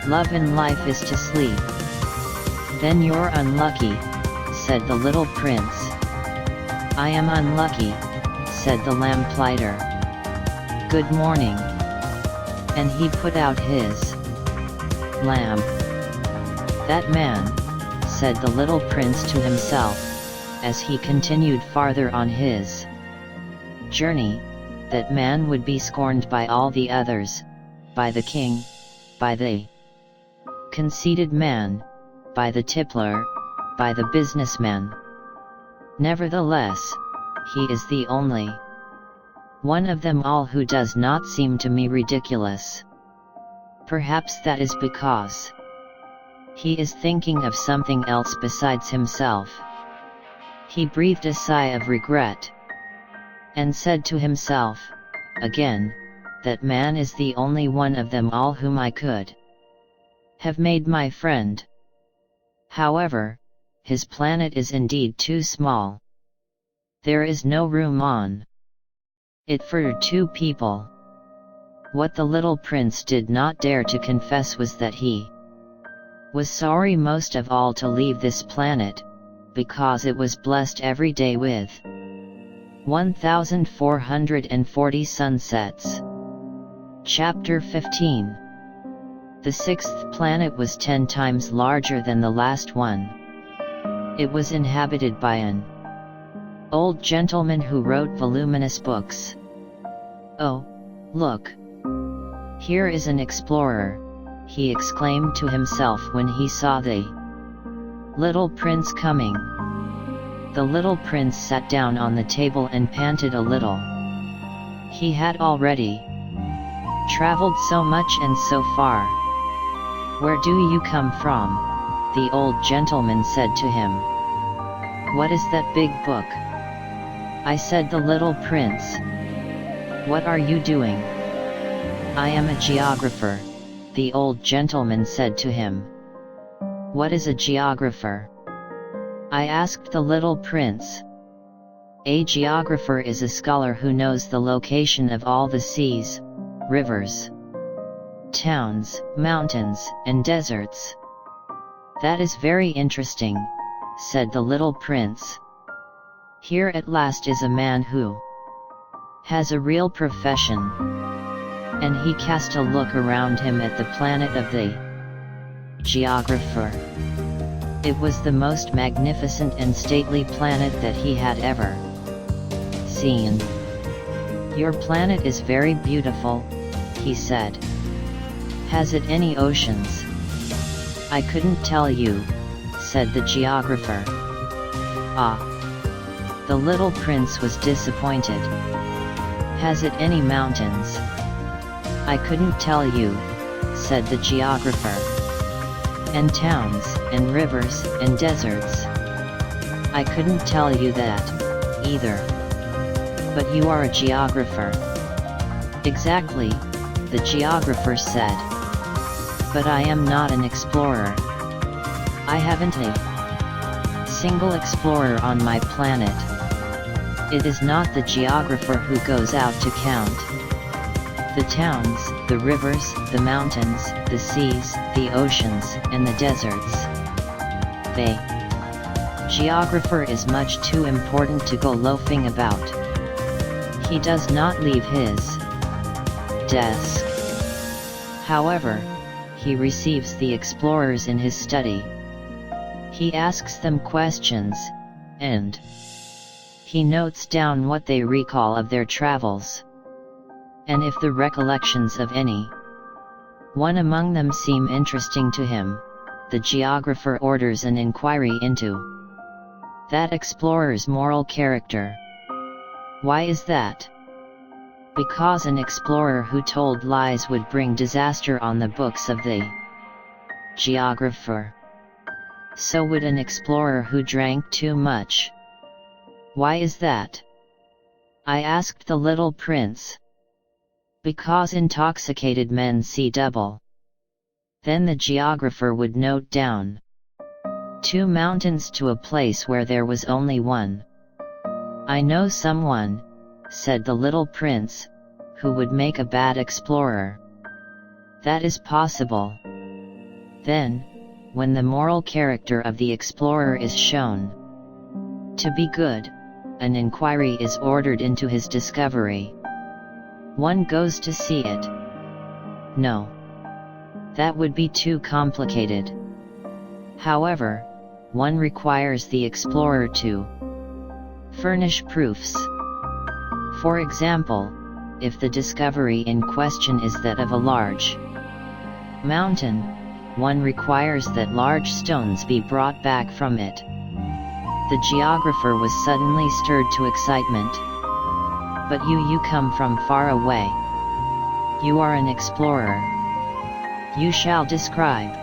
love in life is to sleep." "Then you're unlucky," said the little prince. "I am unlucky," said the lamplighter. "Good morning." And he put out his lamp. "That man," said the little prince to himself, as he continued farther on his journey, "that man would be scorned by all the others, by the king, by the conceited man, by the tippler, by the businessman. Nevertheless, he is the only one of them all who does not seem to me ridiculous. Perhaps that is because he is thinking of something else besides himself." He breathed a sigh of regret, and said to himself, again, "That man is the only one of them all whom I could have made my friend. However, his planet is indeed too small. There is no room on it for 2 people." What the little prince did not dare to confess was that he was sorry most of all to leave this planet, because it was blessed every day with 1440 sunsets. Chapter 15. The 6th planet was 10 times larger than the last one. It was inhabited by an old gentleman who wrote voluminous books. "Oh, look! Here is an explorer," he exclaimed to himself when he saw the little prince coming. The little prince sat down on the table and panted a little. He had already traveled so much and so far. "Where do you come from?" the old gentleman said to him. "What is that big book?" "I," said the little prince. "What are you doing?" "I am a geographer," the old gentleman said to him. "What is a geographer?" I asked the little prince. "A geographer is a scholar who knows the location of all the seas, rivers, towns, mountains, and deserts." "That is very interesting," said the little prince. "Here at last is a man who has a real profession." And he cast a look around him at the planet of the geographer. It was the most magnificent and stately planet that he had ever seen. "Your planet is very beautiful," he said. "Has it any oceans?" "I couldn't tell you," said the geographer. "Ah!" The little prince was disappointed. "Has it any mountains?" "I couldn't tell you," said the geographer. "And towns, and rivers, and deserts?" "I couldn't tell you that, either." "But you are a geographer." "Exactly," the geographer said. But I am not an explorer. I haven't a single explorer on my planet. It is not the geographer who goes out to count the towns, the rivers, the mountains, the seas, the oceans, and the deserts. The geographer is much too important to go loafing about. He does not leave his desk. However, he receives the explorers in his study. He asks them questions, and he notes down what they recall of their travels. And if the recollections of any one among them seem interesting to him, the geographer orders an inquiry into that explorer's moral character. Why is that? Because an explorer who told lies would bring disaster on the books of the geographer. So would an explorer who drank too much. Why is that? I asked the little prince. Because intoxicated men see double. Then the geographer would note down 2 mountains to a place where there was only one. I know someone, said the little prince, who would make a bad explorer. That is possible. Then, when the moral character of the explorer is shown to be good, an inquiry is ordered into his discovery. One goes to see it. No. That would be too complicated. However, one requires the explorer to furnish proofs. For example, if the discovery in question is that of a large mountain, one requires that large stones be brought back from it. The geographer was suddenly stirred to excitement. But you come from far away. You are an explorer. You shall describe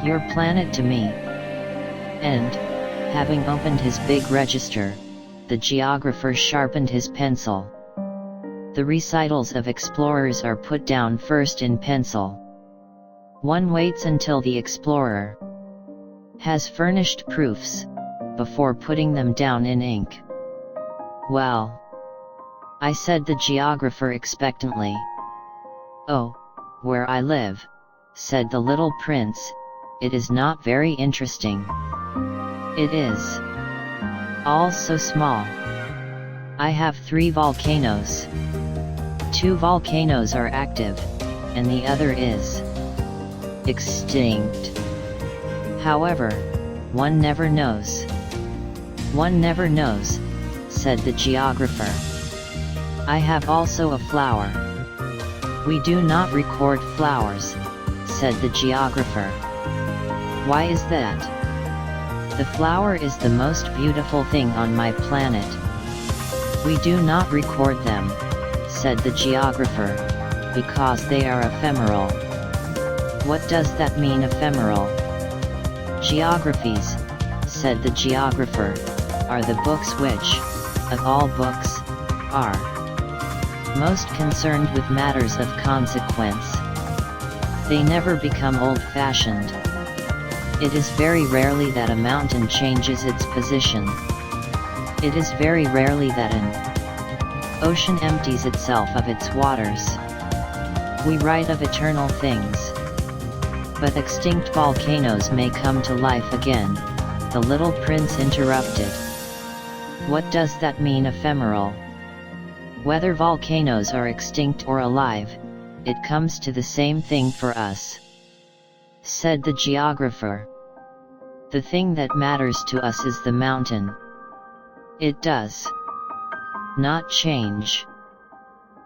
your planet to me. And, having opened his big register, the geographer sharpened his pencil. The recitals of explorers are put down first in pencil. One waits until the explorer has furnished proofs, before putting them down in ink. Well, I said the geographer expectantly. Oh, where I live, said the little prince, it is not very interesting. It is all so small. I have 3 volcanoes. 2 volcanoes are active, and the other is extinct. However, one never knows. One never knows, said the geographer. I have also a flower. We do not record flowers, said the geographer. Why is that? The flower is the most beautiful thing on my planet. We do not record them, said the geographer, because they are ephemeral. What does that mean, ephemeral? Geographies, said the geographer, are the books which, of all books, are most concerned with matters of consequence. They never become old-fashioned. It is very rarely that a mountain changes its position. It is very rarely that an ocean empties itself of its waters. We write of eternal things. But extinct volcanoes may come to life again, the little prince interrupted. What does that mean, ephemeral? Whether volcanoes are extinct or alive, it comes to the same thing for us, said the geographer. The thing that matters to us is the mountain. It does not change.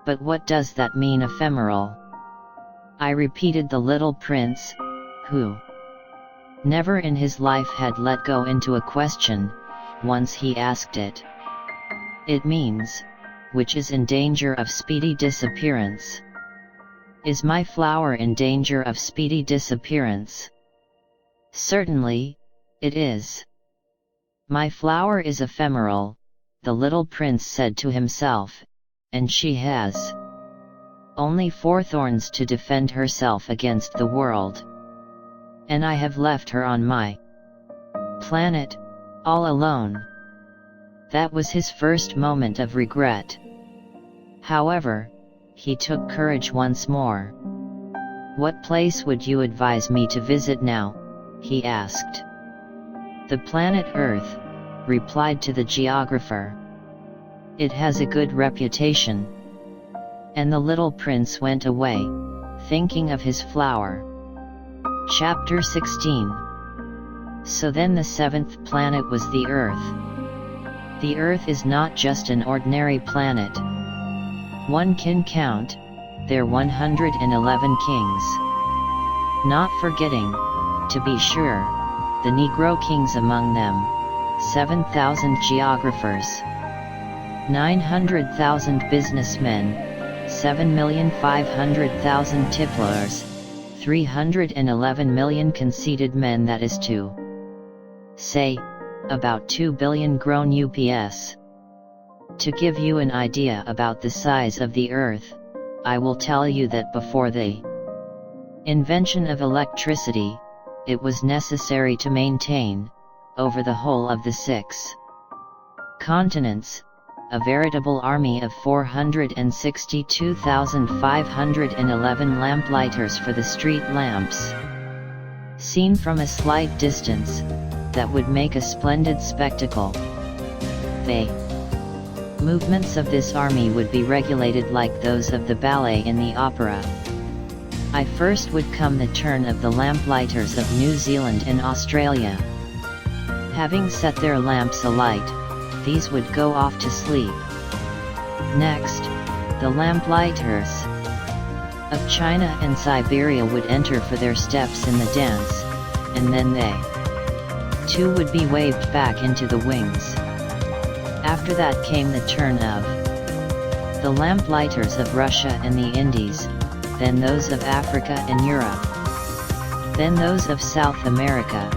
But what does that mean, ephemeral? I repeated. The little prince, who never in his life had let go into a question, once he asked it. It means, which is in danger of speedy disappearance. Is my flower in danger of speedy disappearance? Certainly, it is. My flower is ephemeral, the little prince said to himself, and she has only 4 thorns to defend herself against the world. And I have left her on my planet, all alone. That was his first moment of regret. However, he took courage once more. "What place would you advise me to visit now?" he asked. "The planet Earth," replied to the geographer. "It has a good reputation." And the little prince went away, thinking of his flower. Chapter 16. So then the 7th planet was the Earth. The Earth is not just an ordinary planet. One can count their 111 kings. Not forgetting, to be sure, the Negro kings among them, 7,000 geographers, 900,000 businessmen, 7,500,000 tipplers, 311 million conceited men, that is to say, about 2 billion grown UPS. To give you an idea about the size of the Earth, I will tell you that before the invention of electricity, it was necessary to maintain, over the whole of the 6 continents, a veritable army of 462,511 lamplighters for the street lamps. Seen from a slight distance, that would make a splendid spectacle. The movements of this army would be regulated like those of the ballet in the opera. First would come the turn of the lamplighters of New Zealand and Australia. Having set their lamps alight, these would go off to sleep. Next, the lamplighters of China and Siberia would enter for their steps in the dance, and then they too would be waved back into the wings. After that came the turn of the lamplighters of Russia and the Indies, then those of Africa and Europe, then those of South America,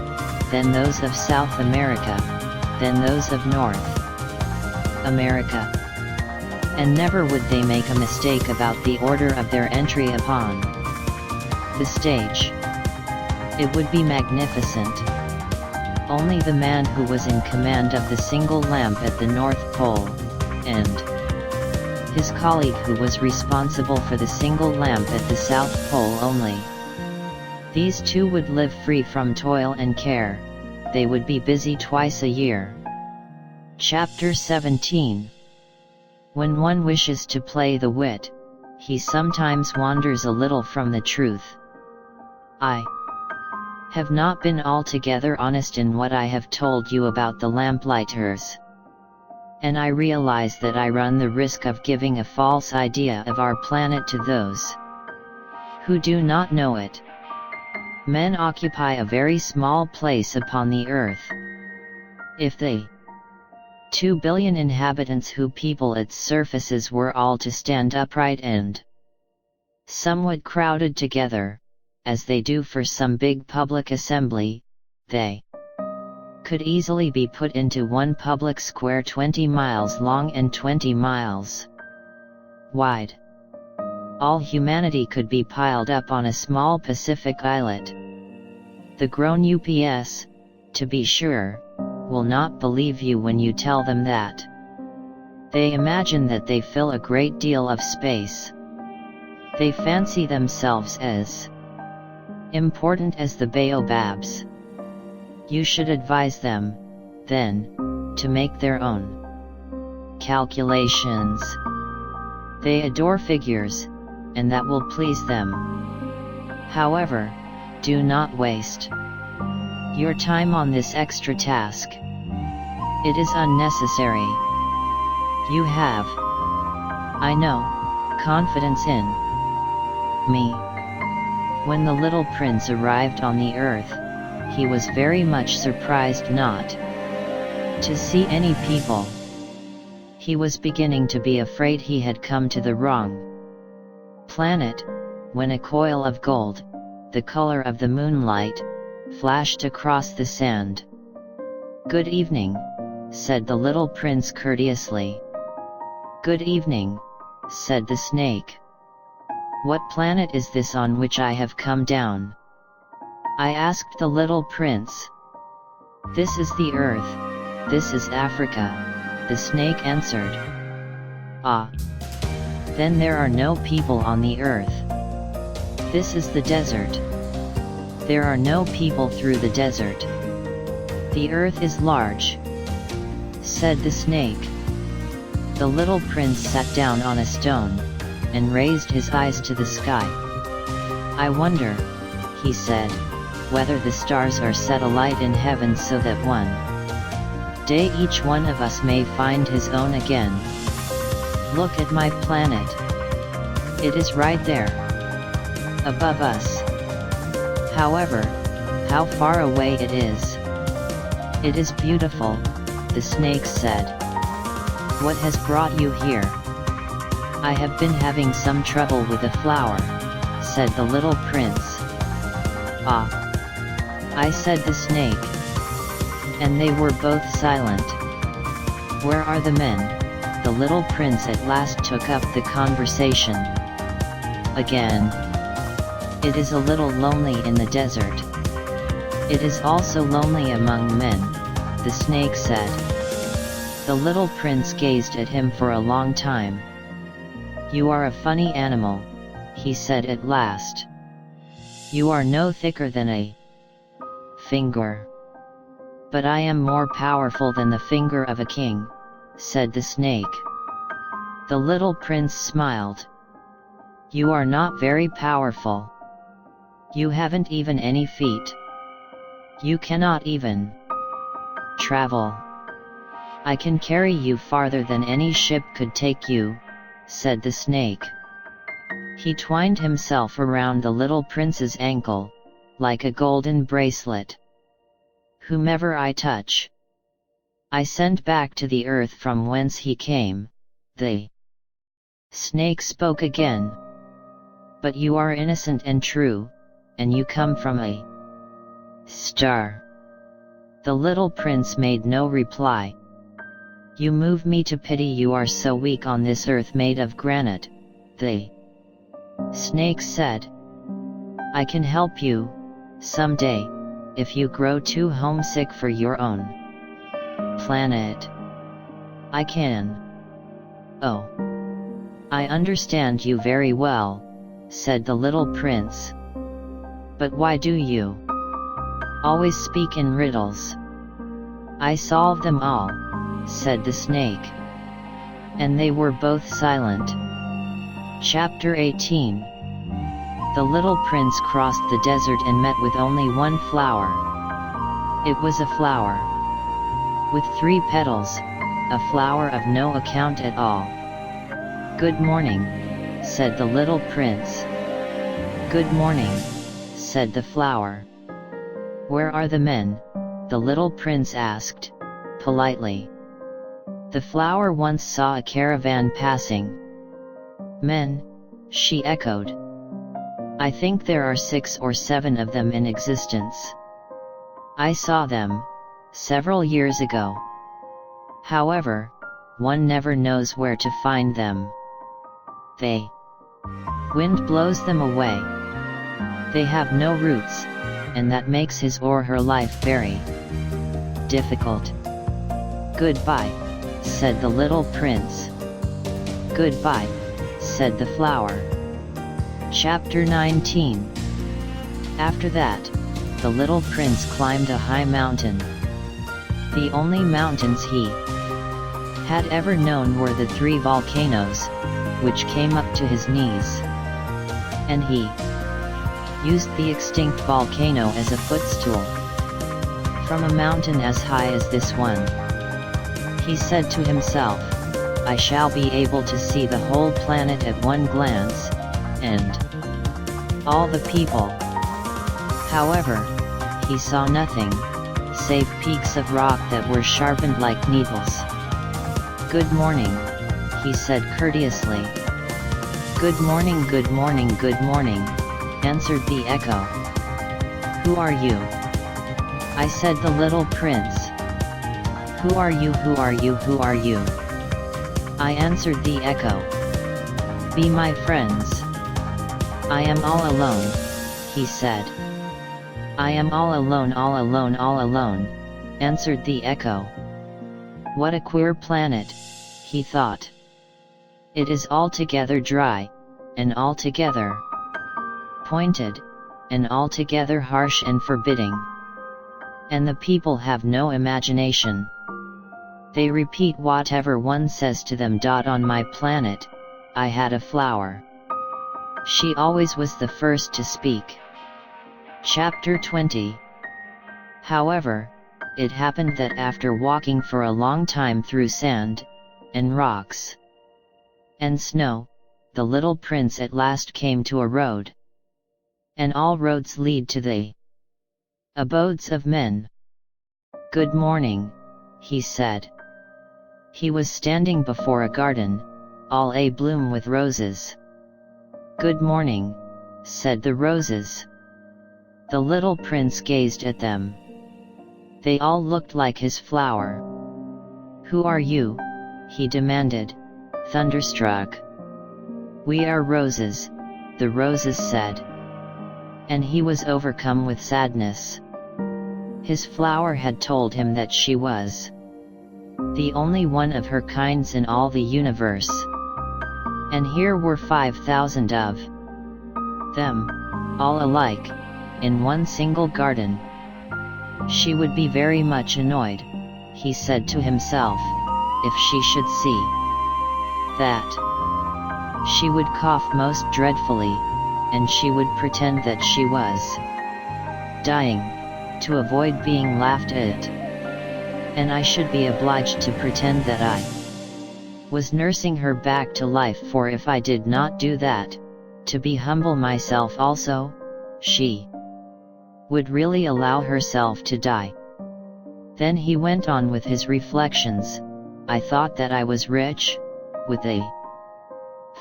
then those of South America, then those of North America. And never would they make a mistake about the order of their entry upon the stage. It would be magnificent. Only the man who was in command of the single lamp at the North Pole, and his colleague who was responsible for the single lamp at the South Pole only. These two would live free from toil and care. They would be busy twice a year. Chapter 17. When one wishes to play the wit, he sometimes wanders a little from the truth. I have not been altogether honest in what I have told you about the lamplighters. And I realize that I run the risk of giving a false idea of our planet to those who do not know it. Men occupy a very small place upon the Earth. If the 2 billion inhabitants who people its surfaces were all to stand upright and somewhat crowded together, as they do for some big public assembly, they could easily be put into one public square 20 miles long and 20 miles wide. All humanity could be piled up on a small Pacific islet. The grown UPS, to be sure, will not believe you when you tell them that. They imagine that they fill a great deal of space. They fancy themselves as important as the baobabs. You should advise them, then, to make their own calculations. They adore figures, and that will please them. However, do not waste your time on this extra task. It is unnecessary. You have, I know, confidence in me. When the little prince arrived on the Earth, he was very much surprised not to see any people. He was beginning to be afraid he had come to the wrong planet, when a coil of gold, the color of the moonlight, flashed across the sand. "Good evening," said the little prince courteously. "Good evening," said the snake. "What planet is this on which I have come down?" I asked the little prince. "This is the Earth, this is Africa," the snake answered. "Ah. Then there are no people on the Earth. This is the desert. There are no people through the desert. The Earth is large," said the snake. The little prince sat down on a stone, and raised his eyes to the sky. "I wonder," he said, "whether the stars are set alight in heaven so that one day each one of us may find his own again. Look at my planet. It is right there, above us. However, how far away it is." "It is beautiful," the snake said. "What has brought you here?" "I have been having some trouble with a flower," said the little prince. "Ah," I said the snake. And they were both silent. "Where are the men?" The little prince at last took up the conversation. Again. "It is a little lonely in the desert. It is also lonely among men," the snake said. The little prince gazed at him for a long time. "You are a funny animal," he said at last. "You are no thicker than a finger." "But I am more powerful than the finger of a king," said the snake. The little prince smiled. "You are not very powerful. You haven't even any feet. You cannot even travel. I can carry you farther than any ship could take you," said the snake. He twined himself around the little prince's ankle, like a golden bracelet. "Whomever I touch, I send back to the earth from whence he came," the snake spoke again. "But you are innocent and true, and you come from a star." The little prince made no reply. "You move me to pity. You are so weak on this earth made of granite," the snake said. "I can help you, someday, if you grow too homesick for your own planet. I can." "Oh. I understand you very well," said the little prince. "But why do you always speak in riddles?" "I solve them all," said the snake. And they were both silent. Chapter 18. The little prince crossed the desert and met with only one flower. It was a flower with 3 petals, a flower of no account at all. "Good morning," said the little prince. "Good morning," said the flower. "Where are the men?" the little prince asked, politely. The flower once saw a caravan passing. "Men?" she echoed. "I think there are 6 or 7 of them in existence. I saw them several years ago. However, one never knows where to find them. The wind blows them away. They have no roots, and that makes his or her life very difficult." "Goodbye," said the little prince. "Goodbye," said the flower. Chapter 19. After that, the little prince climbed a high mountain. The only mountains he had ever known were the 3 volcanoes, which came up to his knees. And he used the extinct volcano as a footstool. "From a mountain as high as this one," he said to himself, "I shall be able to see the whole planet at one glance, and all the people." However, he saw nothing, save peaks of rock that were sharpened like needles. "Good morning," he said courteously. "Good morning, good morning, good morning," answered the echo. "Who are you?" I said the little prince. "Who are you, who are you, who are you?" I answered the echo. "Be my friends." I am all alone, he said. I am all alone, all alone, all alone, answered the echo. What a queer planet, he thought. It is altogether dry, and altogether pointed, and altogether harsh and forbidding. And the people have no imagination. They repeat whatever one says to them. On my planet, I had a flower. She always was the first to speak. Chapter 20. However, it happened that after walking for a long time through sand, and rocks, and snow, the little prince at last came to a road. And all roads lead to the abodes of men. Good morning, he said. He was standing before a garden, all abloom with roses. Good morning, said the roses. The little prince gazed at them. They all looked like his flower. Who are you? He demanded, thunderstruck. We are roses, the roses said. And he was overcome with sadness. His flower had told him that she was the only one of her kinds in all the universe. And here were 5,000 of them, all alike, in one single garden. She would be very much annoyed, he said to himself, if she should see that. She would cough most dreadfully, and she would pretend that she was dying, to avoid being laughed at. And I should be obliged to pretend that I was nursing her back to life, for if I did not do that, to be humble myself also, she would really allow herself to die. Then he went on with his reflections. I thought that I was rich, with a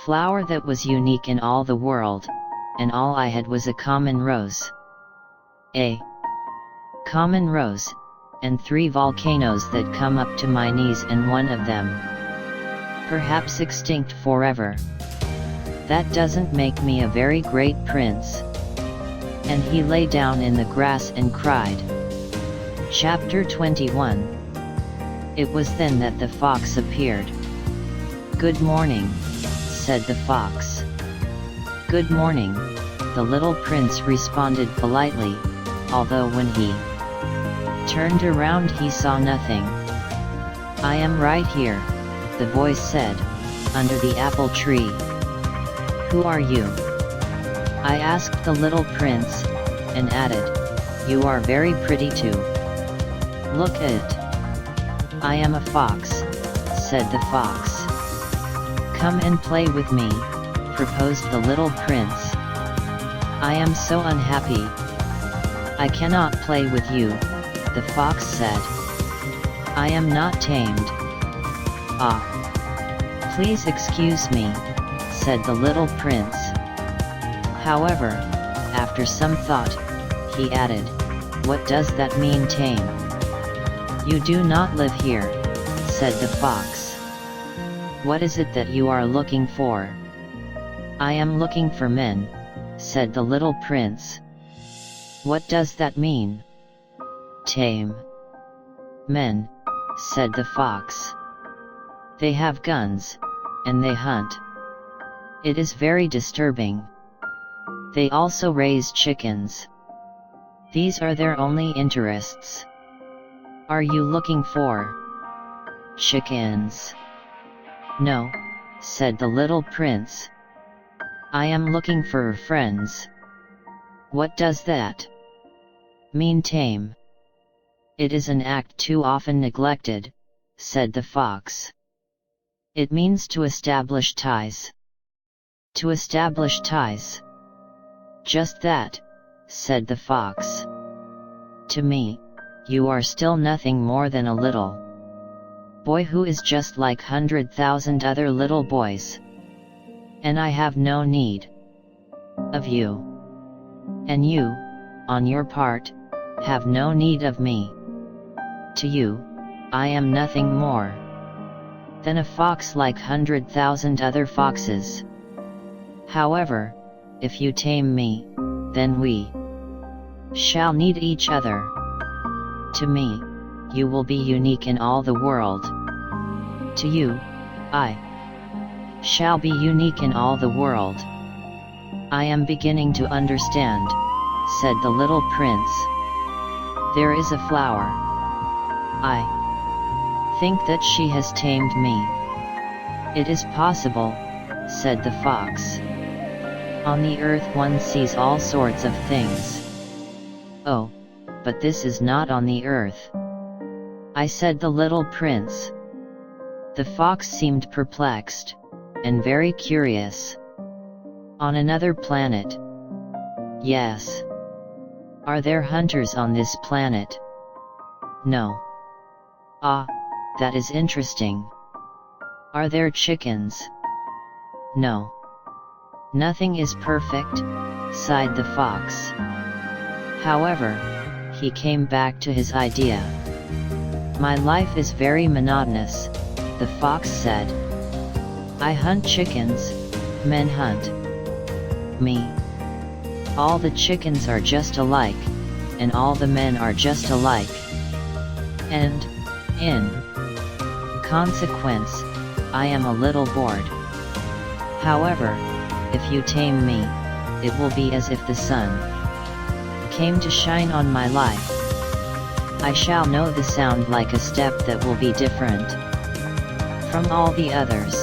flower that was unique in all the world, and all I had was a common rose. A common rose, and 3 volcanoes that come up to my knees, and one of them perhaps extinct forever. That doesn't make me a very great prince. And he lay down in the grass and cried. Chapter 21. It was then that the fox appeared. Good morning, said the fox. Good morning, the little prince responded politely, although when he turned around he saw nothing. I am right here, the voice said, under the apple tree. Who are you? I asked the little prince, and added, you are very pretty too. Look at. I am a fox, said the fox. Come and play with me, proposed the little prince. I am so unhappy. I cannot play with you, the fox said. I am not tamed. Ah. Please excuse me, said the little prince. However, after some thought, he added, what does that mean, tame? You do not live here, said the fox. What is it that you are looking for? I am looking for men, said the little prince. What does that mean? Tame men, said the fox. They have guns, and they hunt. It is very disturbing. They also raise chickens. These are their only interests. Are you looking for chickens? No, said the little prince. I am looking for friends. What does that mean, tame? It is an act too often neglected, said the fox. It means to establish ties. To establish ties. Just that, said the fox. To me, you are still nothing more than a little boy who is just like 100,000 other little boys. And I have no need of you. And you, on your part, have no need of me. To you, I am nothing more than a fox like 100,000 other foxes. However, if you tame me, then we shall need each other. To me, you will be unique in all the world. To you, I shall be unique in all the world. I am beginning to understand, said the little prince. There is a flower. I think that she has tamed me. It is possible, said the fox. On the earth one sees all sorts of things. Oh, but this is not on the earth. I said the little prince. The fox seemed perplexed, and very curious. On another planet? Yes. Are there hunters on this planet? No. Ah, that is interesting. Are there chickens? No. Nothing is perfect, sighed the fox. However, he came back to his idea. My life is very monotonous, the fox said. I hunt chickens, men hunt me. All the chickens are just alike, and all the men are just alike. And, in consequence, I am a little bored. However, if you tame me, it will be as if the sun came to shine on my life. I shall know the sound like a step that will be different from all the others.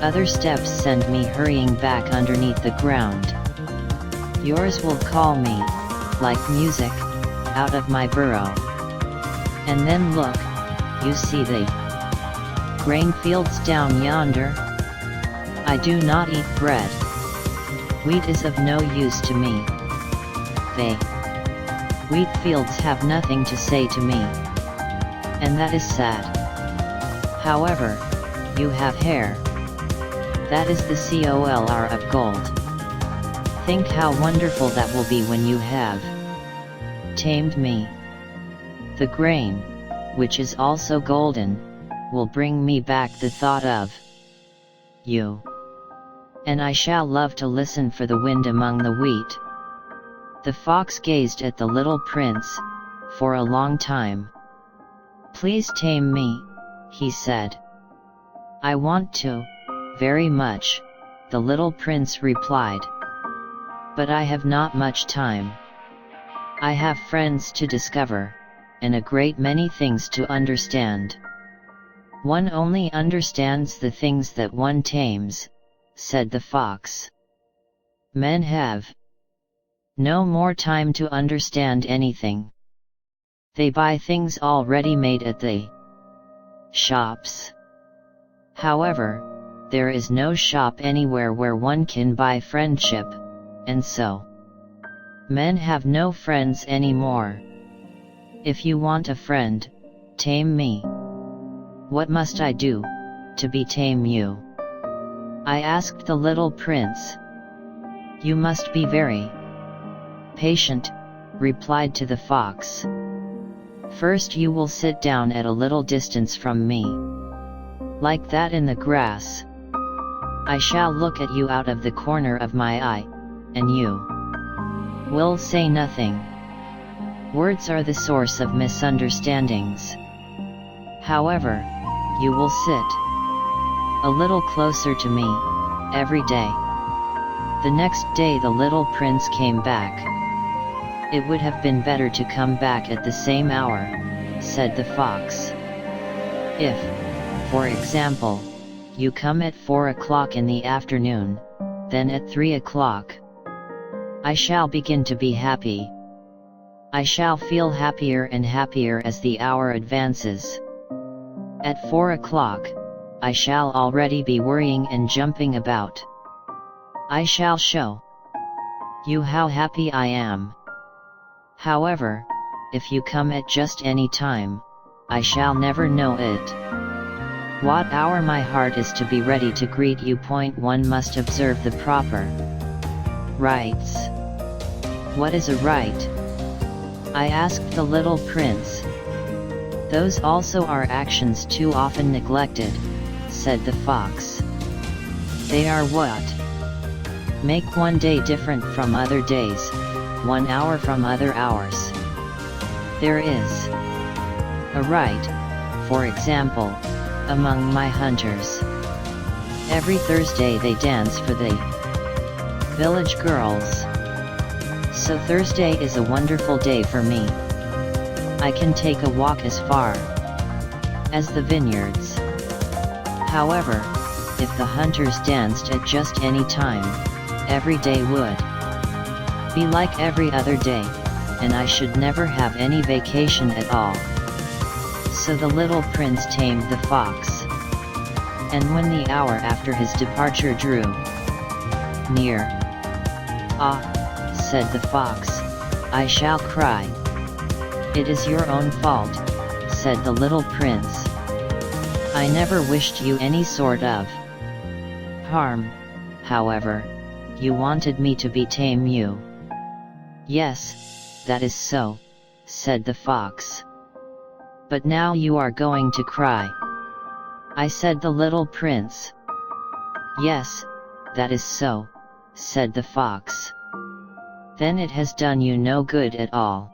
Other steps send me hurrying back underneath the ground. Yours will call me, like music, out of my burrow. And then look, you see the grain fields down yonder? I do not eat bread. Wheat is of no use to me. They wheat fields have nothing to say to me. And that is sad. However, you have hair. That is the color of gold. Think how wonderful that will be when you have tamed me. The grain, which is also golden, will bring me back the thought of you. And I shall love to listen for the wind among the wheat. The fox gazed at the little prince for a long time. Please tame me, he said. I want to, very much, the little prince replied. But I have not much time. I have friends to discover, and a great many things to understand. One only understands the things that one tames, said the fox. Men have no more time to understand anything. They buy things already made at the shops. However, there is no shop anywhere where one can buy friendship, and so men have no friends anymore. If you want a friend, tame me. What must I do to be tame you? I asked the little prince. You must be very patient, replied to the fox. First you will sit down at a little distance from me. Like that in the grass. I shall look at you out of the corner of my eye, and you will say nothing. Words are the source of misunderstandings. However, you will sit a little closer to me every day. The next day the little prince came back. It would have been better to come back at the same hour, said the fox. If, for example, you come at 4 o'clock in the afternoon, then at 3 o'clock, I shall begin to be happy. I shall feel happier and happier as the hour advances. At 4 o'clock, I shall already be worrying and jumping about. I shall show you how happy I am. However, if you come at just any time, I shall never know it. What hour my heart is to be ready to greet you. One must observe the proper rites. What is a rite? I asked the little prince. Those also are actions too often neglected, said the fox. They are what? Make one day different from other days, 1 hour from other hours. There is a right, for example, among my hunters. Every Thursday they dance for the village girls. So Thursday is a wonderful day for me. I can take a walk as far as the vineyards. However, if the hunters danced at just any time, every day would be like every other day, and I should never have any vacation at all. So the little prince tamed the fox. And when the hour after his departure drew near, "Ah," said the fox, "I shall cry." "It is your own fault," said the little prince. "I never wished you any sort of harm. However, you wanted me to be tame you." "Yes, that is so," said the fox. "But now you are going to cry." "I," said the little prince. "Yes, that is so," said the fox. "Then it has done you no good at all."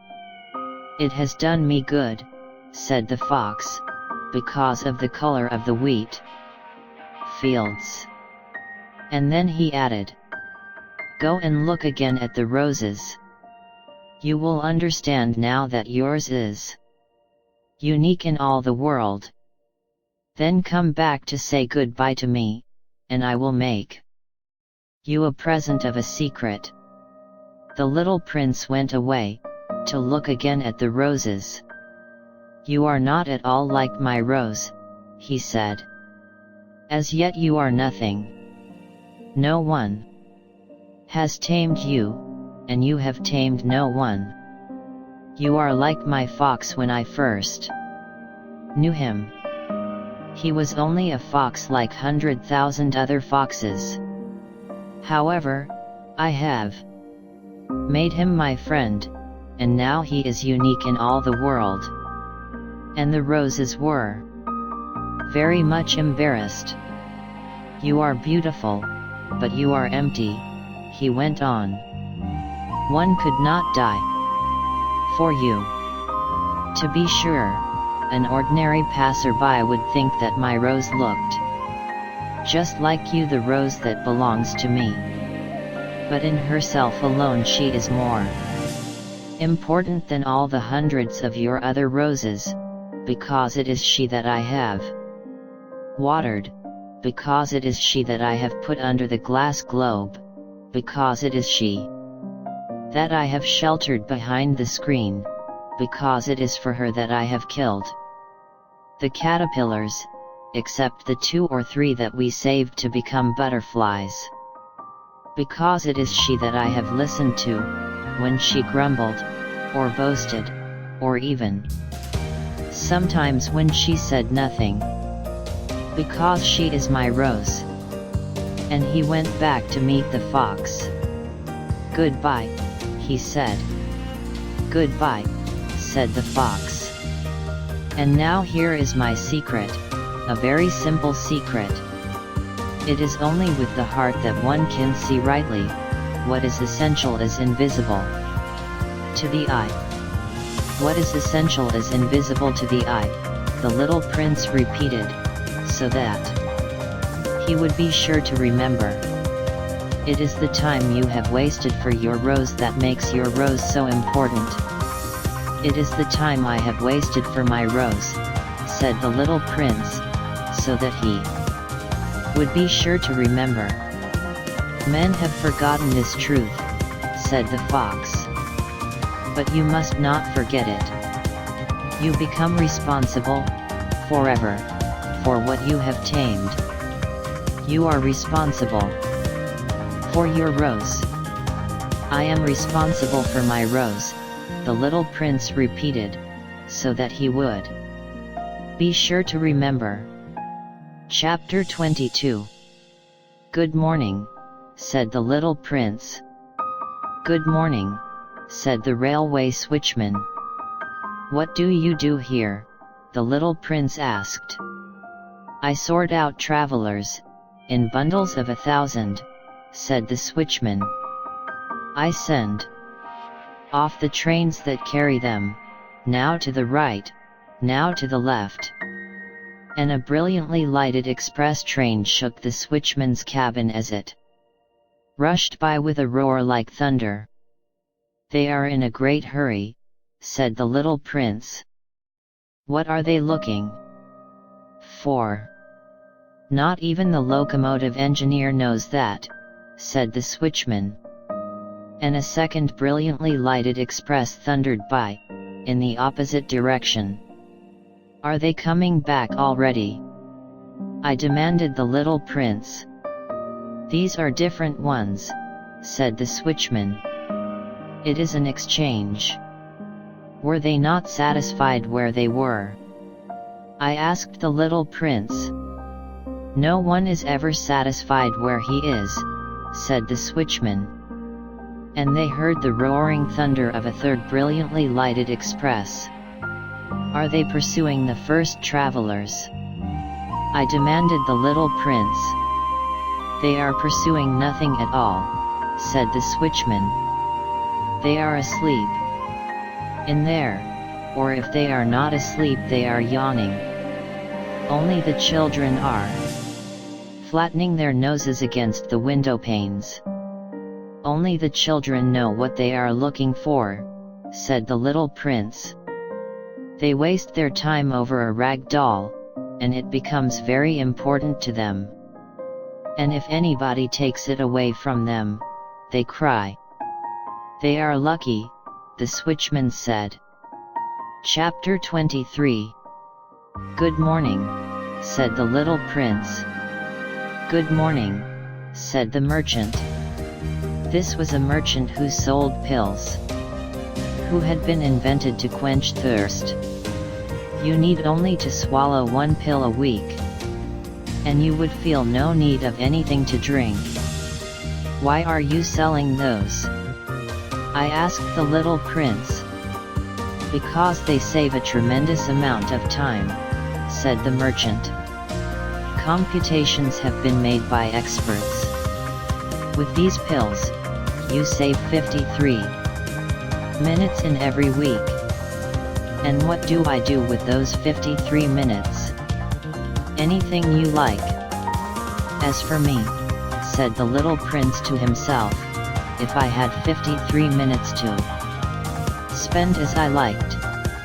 "It has done me good," said the fox, "because of the color of the wheat fields." And then he added, "Go and look again at the roses. You will understand now that yours is unique in all the world. Then come back to say goodbye to me, and I will make you a present of a secret." The little prince went away, to look again at the roses. "You are not at all like my rose," he said. "As yet you are nothing. No one has tamed you, and you have tamed no one. You are like my fox when I first knew him. He was only a fox like 100,000 other foxes. However, I have made him my friend, and now he is unique in all the world." And the roses were very much embarrassed. "You are beautiful, but you are empty," he went on. "One could not die for you. To be sure, an ordinary passerby would think that my rose looked just like you, the rose that belongs to me. But in herself alone she is more important than all the hundreds of your other roses, because it is she that I have watered, because it is she that I have put under the glass globe, because it is she that I have sheltered behind the screen, because it is for her that I have killed the caterpillars, except the 2 or 3 that we saved to become butterflies. Because it is she that I have listened to, when she grumbled, or boasted, or even sometimes when she said nothing. Because she is my rose." And he went back to meet the fox. "Goodbye," he said. "Goodbye," said the fox. "And now here is my secret, a very simple secret. It is only with the heart that one can see rightly. What is essential is invisible to the eye." "What is essential is invisible to the eye," the little prince repeated, so that he would be sure to remember. "It is the time you have wasted for your rose that makes your rose so important." "It is the time I have wasted for my rose," said the little prince, so that he would be sure to remember. "Men have forgotten this truth," said the fox. "But you must not forget it. You become responsible, forever, for what you have tamed. You are responsible for your rose." "I am responsible for my rose," the little prince repeated, so that he would be sure to remember. Chapter 22. "Good morning," said the little prince. "Good morning," said the railway switchman. "What do you do here?" the little prince asked. "I sort out travelers, in bundles of 1,000, said the switchman. I send off the trains that carry them, now to the right, now to the left. And a brilliantly lighted express train shook the switchman's cabin as it rushed by with a roar like thunder. They are in a great hurry, said the little prince. What are they looking for? Not even the locomotive engineer knows that, said the switchman. And a second brilliantly lighted express thundered by, in the opposite direction. Are they coming back already? I demanded the little prince. These are different ones, said the switchman. It is an exchange. Were they not satisfied where they were? I asked the little prince. No one is ever satisfied where he is, said the switchman. And they heard the roaring thunder of a third brilliantly lighted express. Are they pursuing the first travelers? I demanded the little prince. They are pursuing nothing at all, said the switchman. They are asleep in there, or if they are not asleep they are yawning. Only the children are flattening their noses against the window panes. Only the children know what they are looking for, said the little prince. They waste their time over a rag doll, and it becomes very important to them. And if anybody takes it away from them, they cry. They are lucky, the switchman said. Chapter 23. Good morning, said the little prince. Good morning, said the merchant. This was a merchant who sold pills, who had been invented to quench thirst. You need only to swallow one pill a week, and you would feel no need of anything to drink. Why are you selling those? I asked the little prince. Because they save a tremendous amount of time, said the merchant. Computations have been made by experts. With these pills, you save 53 minutes in every week. And what do I do with those 53 minutes? Anything you like. As for me, said the little prince to himself, if I had 53 minutes to spend as I liked,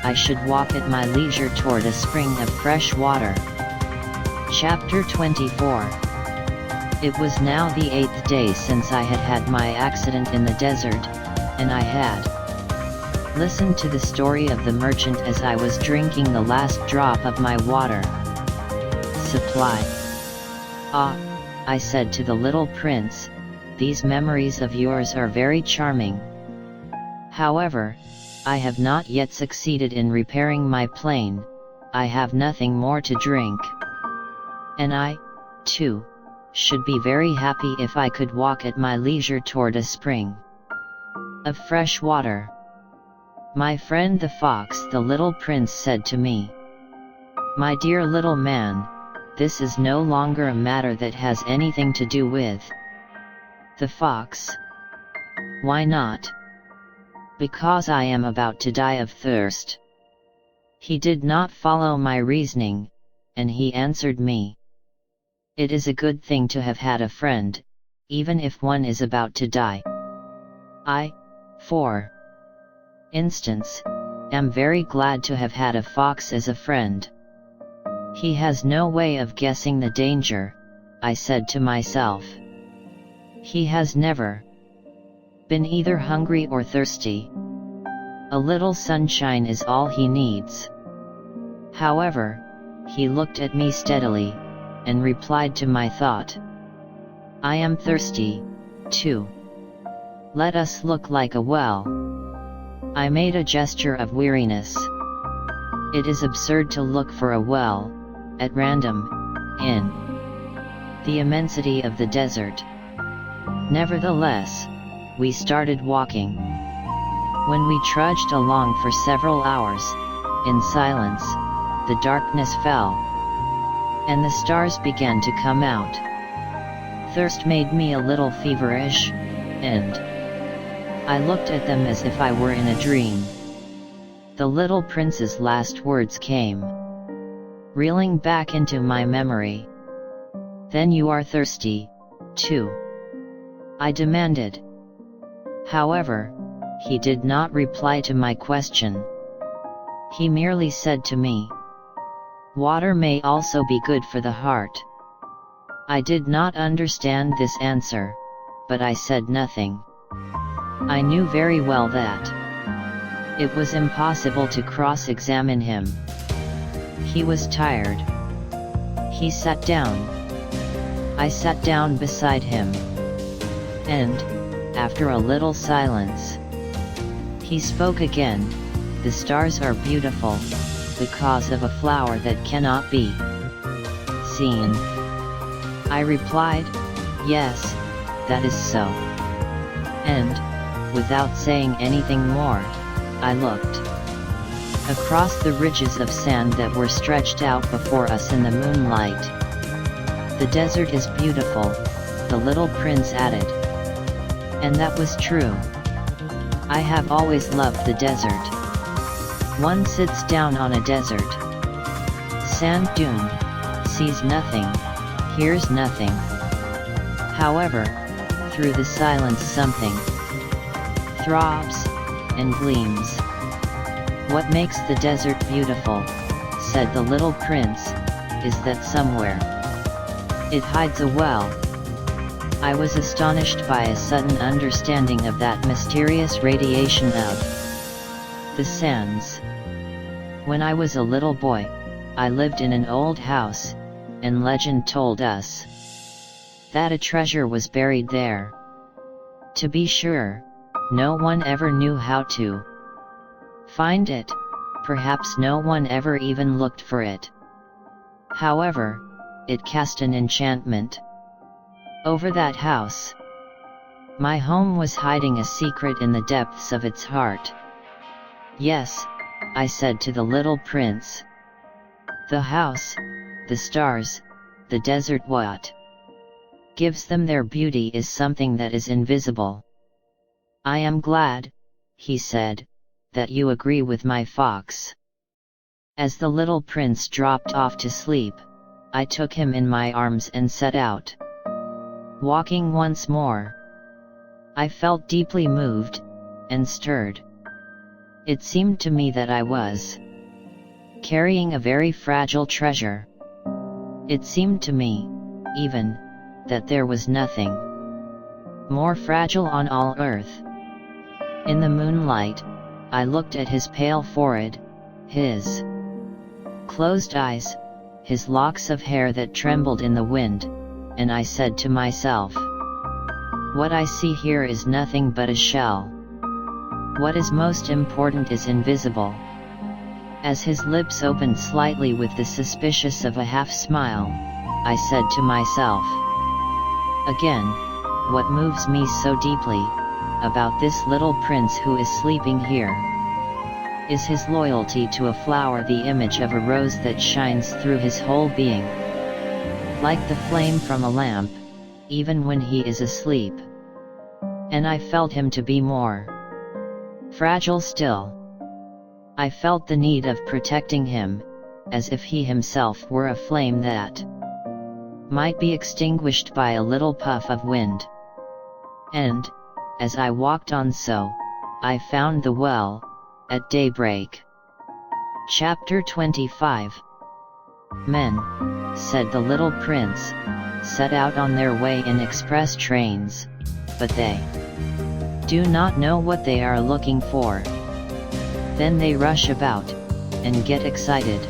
I should walk at my leisure toward a spring of fresh water. Chapter 24. It was now the 8th day since I had had my accident in the desert, and I had listened to the story of the merchant as I was drinking the last drop of my water supply. Ah, I said to the little prince, these memories of yours are very charming. However, I have not yet succeeded in repairing my plane. I have nothing more to drink. And I, too, should be very happy if I could walk at my leisure toward a spring of fresh water. My friend the fox, the little prince said to me. My dear little man, this is no longer a matter that has anything to do with the fox. Why not? Because I am about to die of thirst. He did not follow my reasoning, and he answered me. It is a good thing to have had a friend, even if one is about to die. I, for instance, am very glad to have had a fox as a friend. He has no way of guessing the danger, I said to myself. He has never been either hungry or thirsty. A little sunshine is all he needs. However, he looked at me steadily, and replied to my thought. I am thirsty, too. Let us look like a well. I made a gesture of weariness. It is absurd to look for a well, at random, in the immensity of the desert. Nevertheless, we started walking. When we trudged along for several hours, in silence, the darkness fell, and the stars began to come out. thirst made me a little feverish, and I looked at them as if I were in a dream. The little prince's last words came reeling back into my memory. "Then you are thirsty, too?" I demanded. However, he did not reply to my question. He merely said to me, "Water may also be good for the heart." I did not understand this answer, but I said nothing. I knew very well that it was impossible to cross-examine him. He was tired. He sat down. I sat down beside him. And, after a little silence, he spoke again. "The stars are beautiful, because of a flower that cannot be seen." I replied, "Yes, that is so." And, without saying anything more, I looked across the ridges of sand that were stretched out before us in the moonlight. "The desert is beautiful," the little prince added. And that was true. I have always loved the desert. One sits down on a desert sand dune, sees nothing, hears nothing. However, through the silence something throbs and gleams. "What makes the desert beautiful," said the little prince, "is that somewhere it hides a well." I was astonished by a sudden understanding of that mysterious radiation of the sands. When I was a little boy, I lived in an old house, and legend told us that a treasure was buried there. To be sure, no one ever knew how to find it, perhaps no one ever even looked for it. However, it cast an enchantment over that house. My home was hiding a secret in the depths of its heart. "Yes," I said to the little prince. "The house, the stars, the desert, what gives them their beauty is something that is invisible." "I am glad," he said, "that you agree with my fox." As the little prince dropped off to sleep, I took him in my arms and set out, walking once more. I felt deeply moved and stirred. It seemed to me that I was carrying a very fragile treasure. It seemed to me, even, that there was nothing more fragile on all earth. In the moonlight, I looked at his pale forehead, his closed eyes, his locks of hair that trembled in the wind, and I said to myself, "What I see here is nothing but a shell. What is most important is invisible." As his lips opened slightly with the suspicious of a half-smile, I said to myself again, "What moves me so deeply about this little prince who is sleeping here is his loyalty to a flower, the image of a rose that shines through his whole being, like the flame from a lamp, even when he is asleep." And I felt him to be more fragile still. I felt the need of protecting him, as if he himself were a flame that might be extinguished by a little puff of wind. And, as I walked on so, I found the well, at daybreak. Chapter 25. "Men," said the little prince, "set out on their way in express trains, but they do not know what they are looking for. Then they rush about, and get excited,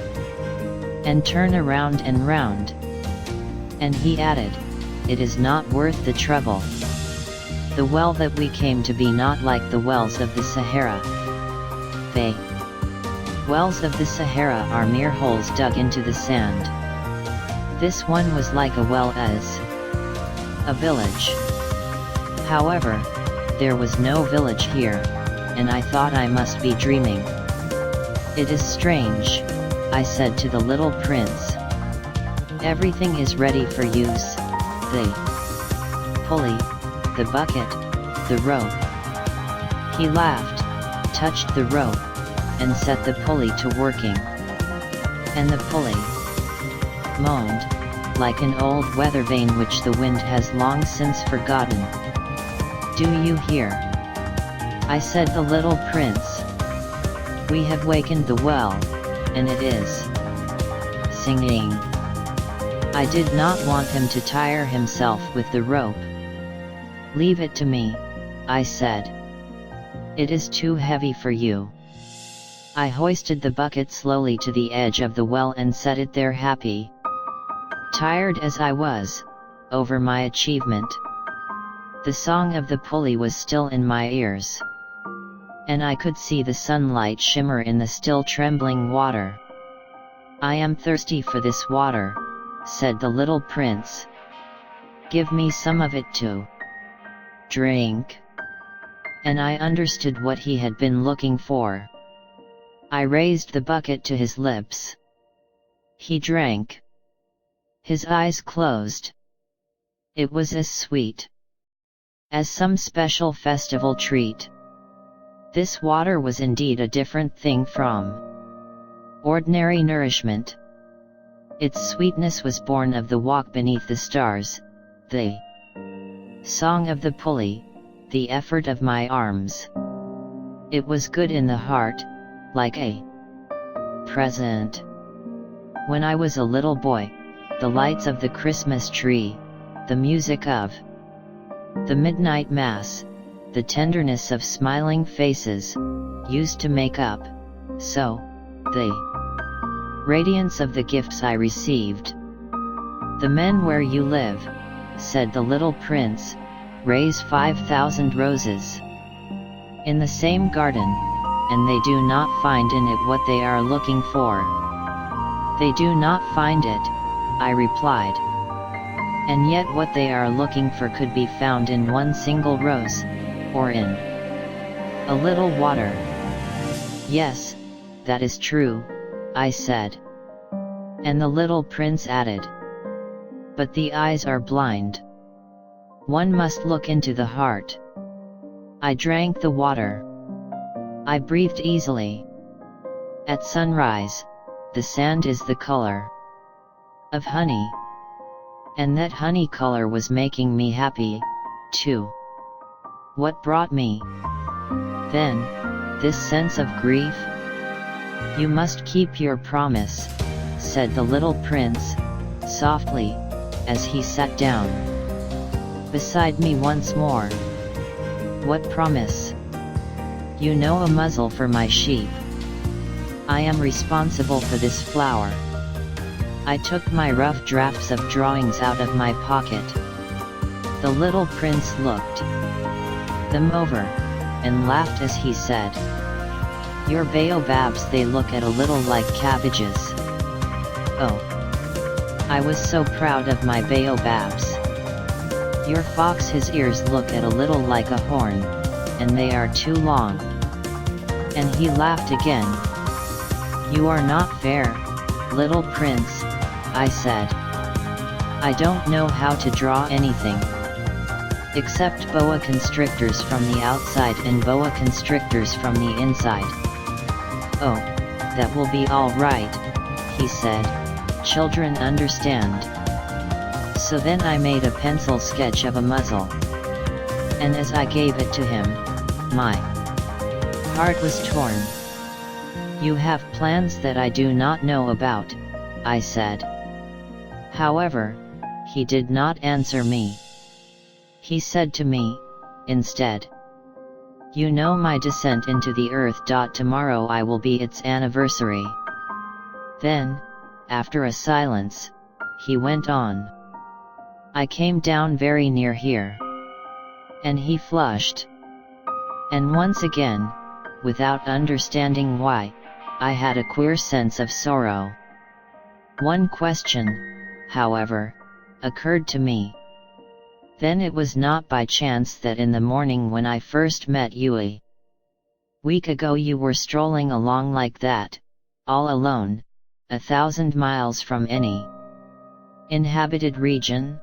and turn around and round." And he added, "It is not worth the trouble. The well that we came to be not like the wells of the Sahara. The wells of the Sahara are mere holes dug into the sand. This one was like a well as a village. However, there was no village here, and I thought I must be dreaming. It is strange," I said to the little prince. "Everything is ready for use. The pulley, the bucket, the rope. He laughed, touched the rope, and set the pulley to working. And the pulley moaned, like an old weather vane which the wind has long since forgotten. "Do you hear?" I said, "The little prince. We have wakened the well, and it is singing." I did not want him to tire himself with the rope. "Leave it to me," I said. "It is too heavy for you." I hoisted the bucket slowly to the edge of the well and set it there, happy, tired as I was, over my achievement. The song of the pulley was still in my ears, and I could see the sunlight shimmer in the still trembling water. "I am thirsty for this water," said the little prince. "Give me some of it to drink." And I understood what he had been looking for. I raised the bucket to his lips. He drank. His eyes closed. It was as sweet as some special festival treat. This water was indeed a different thing from ordinary nourishment. Its sweetness was born of the walk beneath the stars, the song of the pulley, the effort of my arms. It was good in the heart, like a present. When I was a little boy, the lights of the Christmas tree, the music of the midnight mass, the tenderness of smiling faces, used to make up, so, the radiance of the gifts I received. "The men where you live," said the little prince, "raise 5,000 roses in the same garden, and they do not find in it what they are looking for." "They do not find it," I replied. "And yet what they are looking for could be found in one single rose, or in a little water." "Yes, that is true," I said. And the little prince added, "But the eyes are blind. One must look into the heart." I drank the water. I breathed easily. At sunrise, the sand is the color of honey. And that honey color was making me happy, too. What brought me, then, this sense of grief? "You must keep your promise," said the little prince, softly, as he sat down beside me once more. "What promise?" "You know, a muzzle for my sheep. I am responsible for this flower." I took my rough drafts of drawings out of my pocket. The little prince looked them over, and laughed as he said, "Your baobabs, they look a little like cabbages." Oh, I was so proud of my baobabs. "Your fox, his ears look a little like a horn, and they are too long." And he laughed again. "You are not fair, little prince," I said. "I don't know how to draw anything except boa constrictors from the outside and boa constrictors from the inside." "Oh, that will be all right," he said. "Children understand." So then I made a pencil sketch of a muzzle, and as I gave it to him, my heart was torn. "You have plans that I do not know about," I said. However, he did not answer me. He said to me, instead, "You know my descent into the earth. Tomorrow I will be its anniversary." Then, after a silence, he went on, "I came down very near here." And he flushed. And once again, without understanding why, I had a queer sense of sorrow. One question, however, occurred to me. Then it was not by chance that in the morning when I first met you a week ago you were strolling along like that, all alone, 1,000 miles from any inhabited region?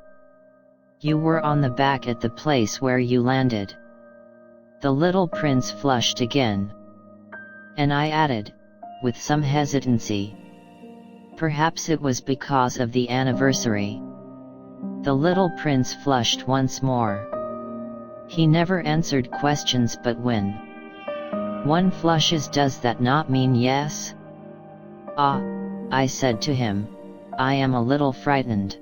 You were on the back at the place where you landed." The little prince flushed again. And I added, with some hesitancy, "Perhaps it was because of the anniversary." The little prince flushed once more. He never answered questions, but when one flushes, does that not mean yes? "Ah," I said to him, "I am a little frightened."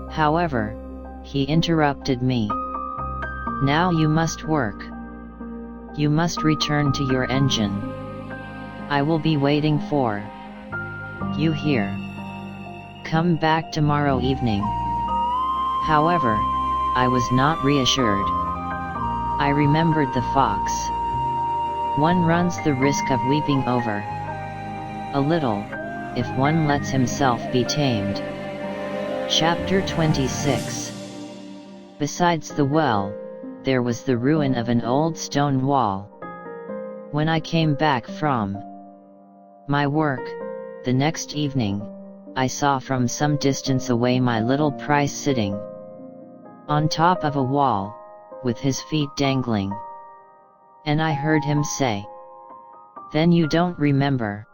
However, he interrupted me. "Now you must work. You must return to your engine. I will be waiting for you here. Come back tomorrow evening." However, I was not reassured. I remembered the fox. One runs the risk of weeping over a little, if one lets himself be tamed. Chapter 26. Besides the well, there was the ruin of an old stone wall. When I came back from my work, the next evening, I saw from some distance away my little prince sitting on top of a wall, with his feet dangling. And I heard him say, "Then you don't remember?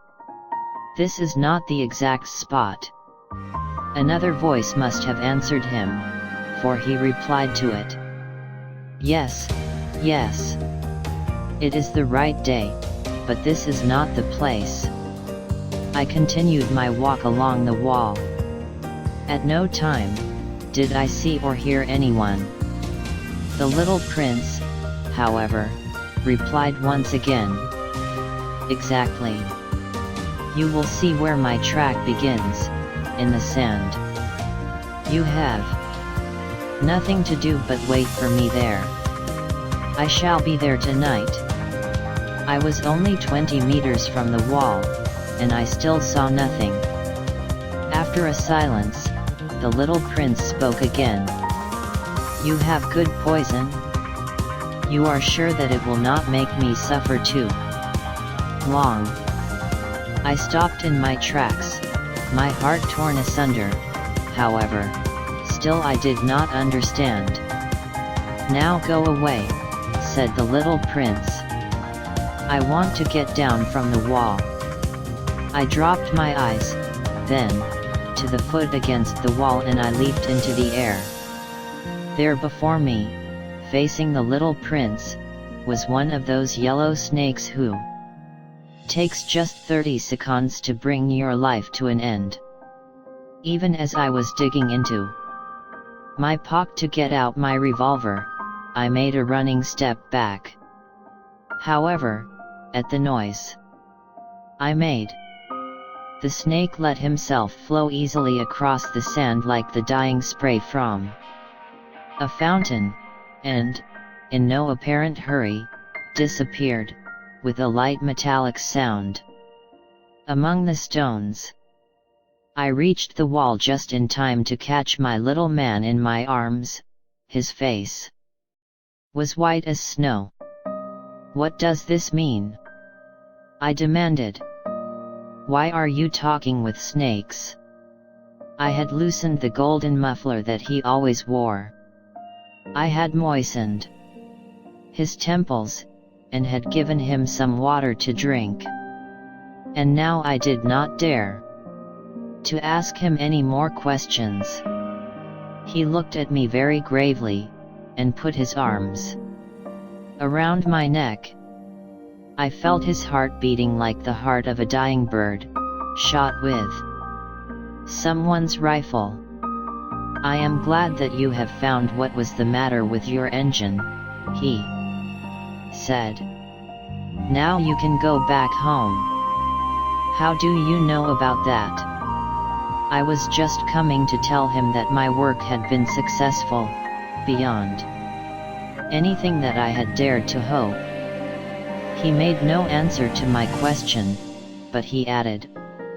This is not the exact spot." Another voice must have answered him, for he replied to it, "Yes, yes. It is the right day, but this is not the place." I continued my walk along the wall. At no time did I see or hear anyone. The little prince, however, replied once again, "Exactly. You will see where my track begins, in the sand. You have nothing to do but wait for me there. I shall be there tonight." I was only 20 meters from the wall, and I still saw nothing. After a silence, the little prince spoke again. "You have good poison? You are sure that it will not make me suffer too long?" I stopped in my tracks, my heart torn asunder. However, still I did not understand. "Now go away," said the little prince. "I want to get down from the wall." I dropped my eyes, then, to the foot against the wall, and I leaped into the air. There before me, facing the little prince, was one of those yellow snakes who takes just 30 seconds to bring your life to an end. Even as I was digging into my pocket to get out my revolver, I made a running step back. However, at the noise I made, the snake let himself flow easily across the sand like the dying spray from a fountain, and, in no apparent hurry, disappeared, with a light metallic sound, among the stones. I reached the wall just in time to catch my little man in my arms. His face was white as snow. "What does this mean?" I demanded. "Why are you talking with snakes?" I had loosened the golden muffler that he always wore. I had moistened his temples, and had given him some water to drink. And now I did not dare to ask him any more questions. He looked at me very gravely, and put his arms around my neck. I felt his heart beating like the heart of a dying bird, shot with someone's rifle. "I am glad that you have found what was the matter with your engine," he said. "Now you can go back home." "How do you know about that?" I was just coming to tell him that my work had been successful, beyond anything that I had dared to hope. He made no answer to my question, but he added,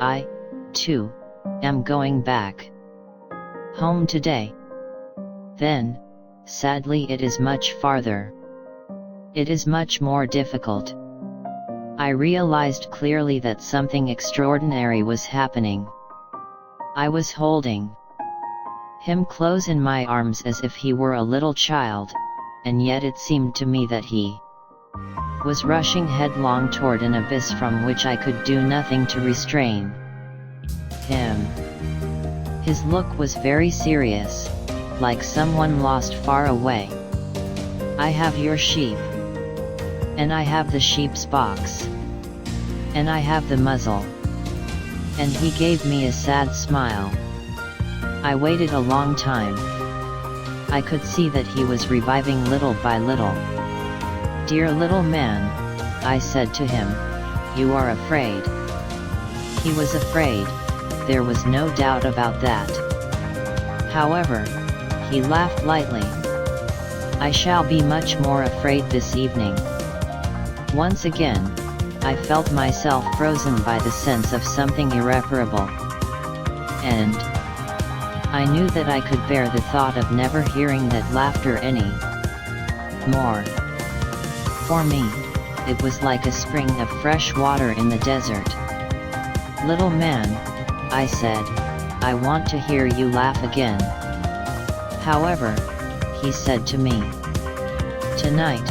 "I, too, am going back home today." Then, sadly, it is much farther. It is much more difficult. I realized clearly that something extraordinary was happening. I was holding him close in my arms as if he were a little child, and yet it seemed to me that he was rushing headlong toward an abyss from which I could do nothing to restrain him. His look was very serious, like someone lost far away. "I have your sheep. And I have the sheep's box. And I have the muzzle." And he gave me a sad smile. I waited a long time. I could see that he was reviving little by little. "Dear little man," I said to him, "you are afraid." He was afraid, there was no doubt about that. However, he laughed lightly. "I shall be much more afraid this evening." Once again, I felt myself frozen by the sense of something irreparable. And I knew that I could bear the thought of never hearing that laughter any more. For me, it was like a spring of fresh water in the desert. "Little man," I said, "I want to hear you laugh again." "However," he said to me, "tonight,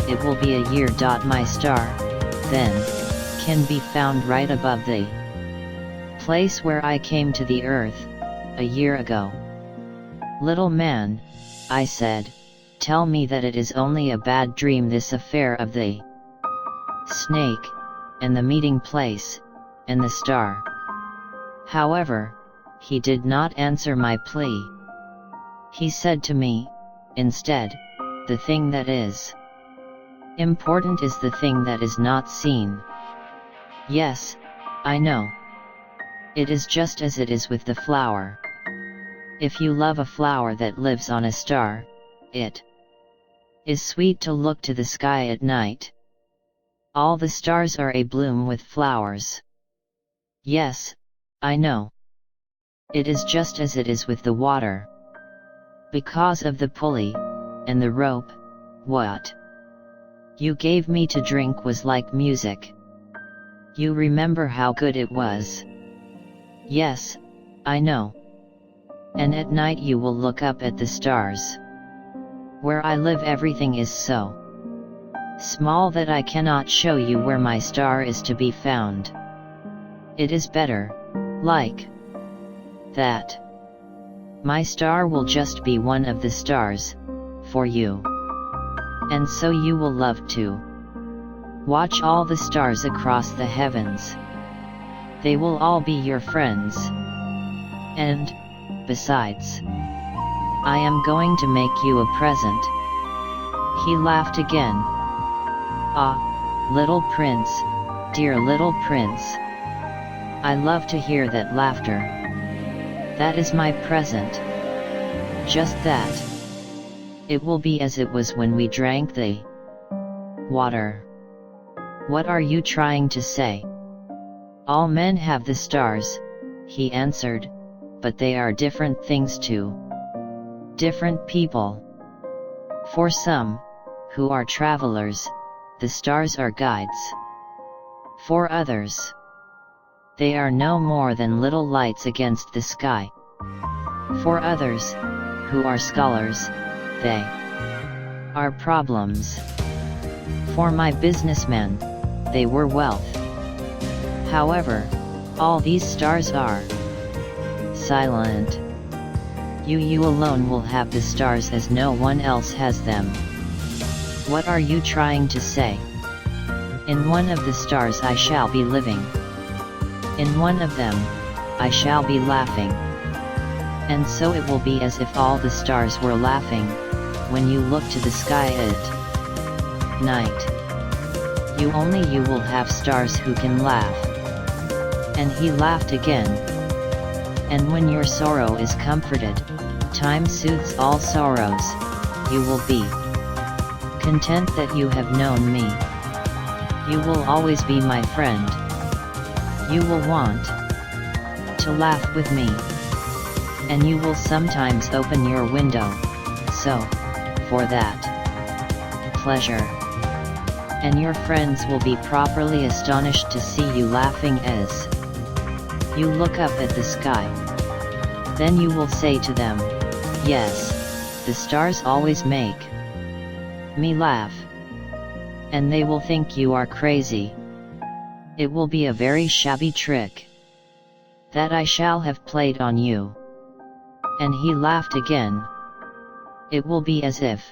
it will be a year. My star, then, can be found right above the place where I came to the earth, a year ago." "Little man," I said, "tell me that it is only a bad dream, this affair of the snake, and the meeting place, and the star." However, he did not answer my plea. He said to me, instead, "The thing that is important is the thing that is not seen." Yes, I know. It is just as it is with the flower. If you love a flower that lives on a star, it is sweet to look to the sky at night. All the stars are abloom with flowers. Yes, I know. It is just as it is with the water. Because of the pulley, and the rope, what you gave me to drink was like music. You remember how good it was? Yes, I know. And at night you will look up at the stars. Where I live everything is so small that I cannot show you where my star is to be found. It is better, like that. My star will just be one of the stars, for you. And so you will love to watch all the stars across the heavens. They will all be your friends. And, besides, I am going to make you a present." He laughed again. "Ah, little prince, dear little prince. I love to hear that laughter. That is my present. Just that. It will be as it was when we drank the water." "What are you trying to say?" "All men have the stars," he answered, "but they are different things to different people. For some, who are travelers, the stars are guides. For others, they are no more than little lights against the sky. For others, who are scholars, they are problems. For my businessmen, they were wealth. However, all these stars are silent. You alone will have the stars as no one else has them." "What are you trying to say?" "In one of the stars I shall be living. In one of them, I shall be laughing. And so it will be as if all the stars were laughing, when you look to the sky at night. You will have stars who can laugh." And he laughed again. "And when your sorrow is comforted, time soothes all sorrows, you will be content that you have known me. You will always be my friend. You will want to laugh with me. And you will sometimes open your window, so, for that pleasure. And your friends will be properly astonished to see you laughing as you look up at the sky. Then you will say to them, Yes, the stars always make me laugh. And they will think you are crazy. It will be a very shabby trick that I shall have played on you. And he laughed again. It will be as if,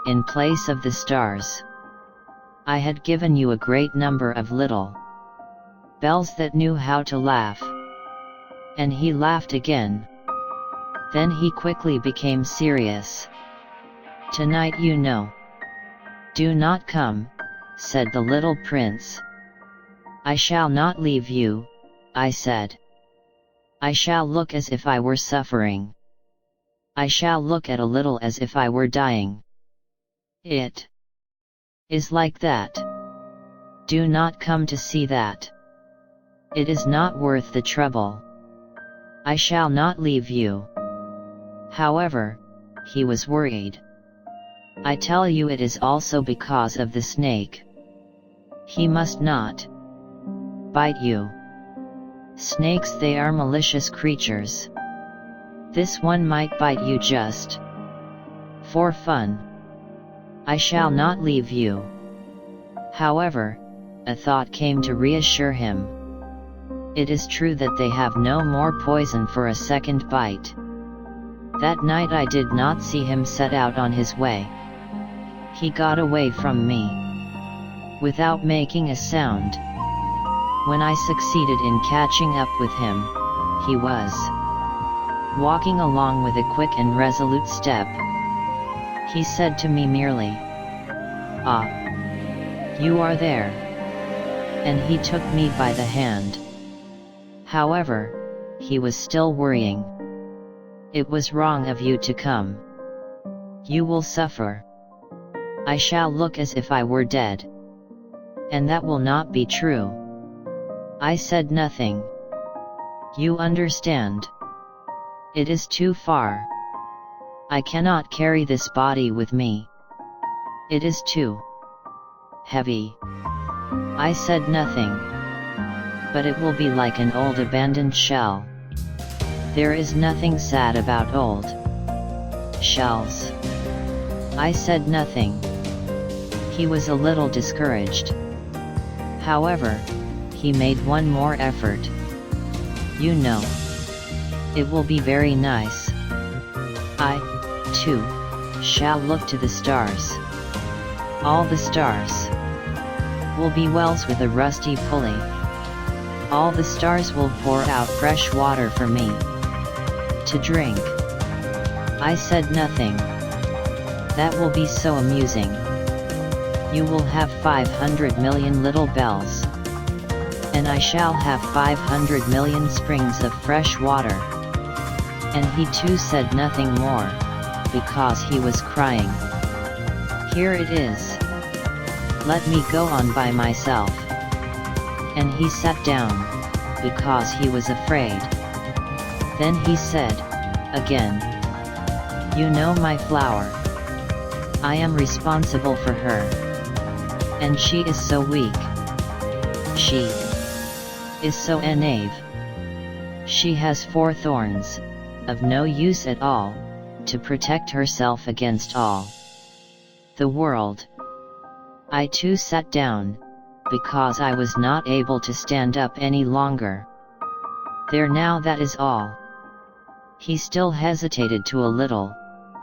in place of the stars, I had given you a great number of little bells that knew how to laugh. And he laughed again. Then he quickly became serious. Tonight, you know. Do not come, said the little prince. I shall not leave you, I said. I shall look as if I were suffering. I shall look at a little as if I were dying. It is like that. Do not come to see that. It is not worth the trouble. I shall not leave you. However, he was worried. I tell you, it is also because of the snake. He must not bite you. Snakes, they are malicious creatures. This one might bite you just for fun. I shall not leave you. However, a thought came to reassure him. It is true that they have no more poison for a second bite. That night I did not see him set out on his way. He got away from me without making a sound. When I succeeded in catching up with him, he was walking along with a quick and resolute step. He said to me merely, "Ah, you are there." And he took me by the hand. However, he was still worrying. It was wrong of you to come. You will suffer. I shall look as if I were dead. And that will not be true. I said nothing. You understand. It is too far. I cannot carry this body with me. It is too heavy. I said nothing. But it will be like an old abandoned shell. There is nothing sad about old shells. I said nothing. He was a little discouraged. However, he made one more effort. You know, it will be very nice. I, too, shall look to the stars. All the stars will be wells with a rusty pulley. All the stars will pour out fresh water for me to drink. I said nothing. That will be so amusing. You will have 500 million little bells. And I shall have 500 million springs of fresh water. And he too said nothing more, because he was crying. Here it is. Let me go on by myself. And he sat down, because he was afraid. Then he said, again, "You know my flower. I am responsible for her. And she is so weak. She is so knave. She has 4 thorns, of no use at all, to protect herself against all the world." I too sat down, because I was not able to stand up any longer. There now, that is all. He still hesitated to a little,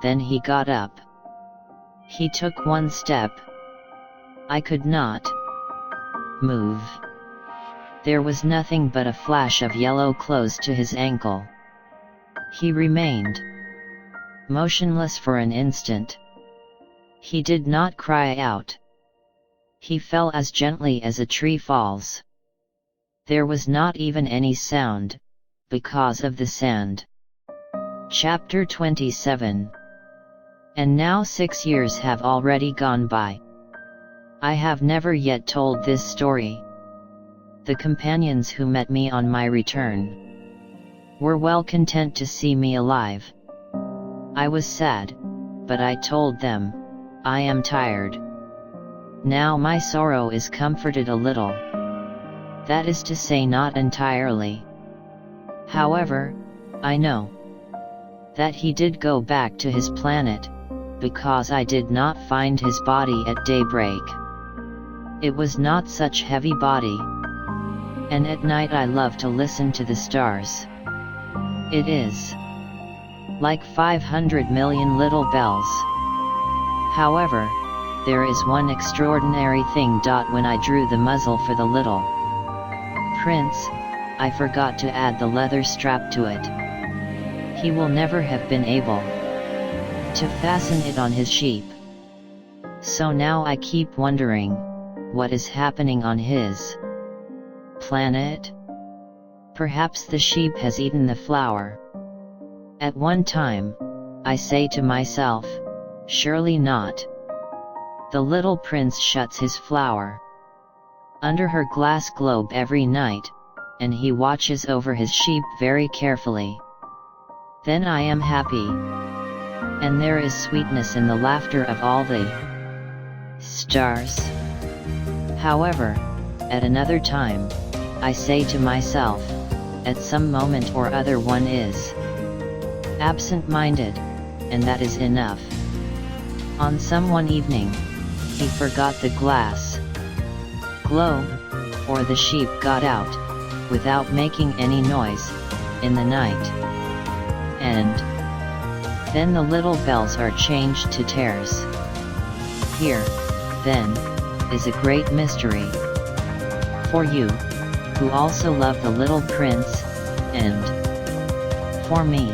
then he got up. He took 1 step. I could not move. There was nothing but a flash of yellow close to his ankle. He remained motionless for an instant. He did not cry out. He fell as gently as a tree falls. There was not even any sound, because of the sand. Chapter 27. And now 6 years have already gone by. I have never yet told this story. The companions who met me on my return were well content to see me alive. I was sad, but I told them, "I am tired." Now my sorrow is comforted a little. That is to say, not entirely. However, I know that he did go back to his planet, because I did not find his body at daybreak. It was not such heavy body. And at night I love to listen to the stars. It is like 500 million little bells. However, there is one extraordinary thing. When I drew the muzzle for the little prince, I forgot to add the leather strap to it. He will never have been able to fasten it on his sheep. So now I keep wondering, what is happening on his planet? Perhaps the sheep has eaten the flour. At one time, I say to myself, surely not. The little prince shuts his flour under her glass globe every night, and he watches over his sheep very carefully. Then I am happy. And there is sweetness in the laughter of all the stars. However, at another time, I say to myself, at some moment or other one is absent-minded, and that is enough. On some one evening, he forgot the glass globe, or the sheep got out, without making any noise, in the night. And then the little bells are changed to tares. Here, then, is a great mystery for you, who also love the little prince, and for me,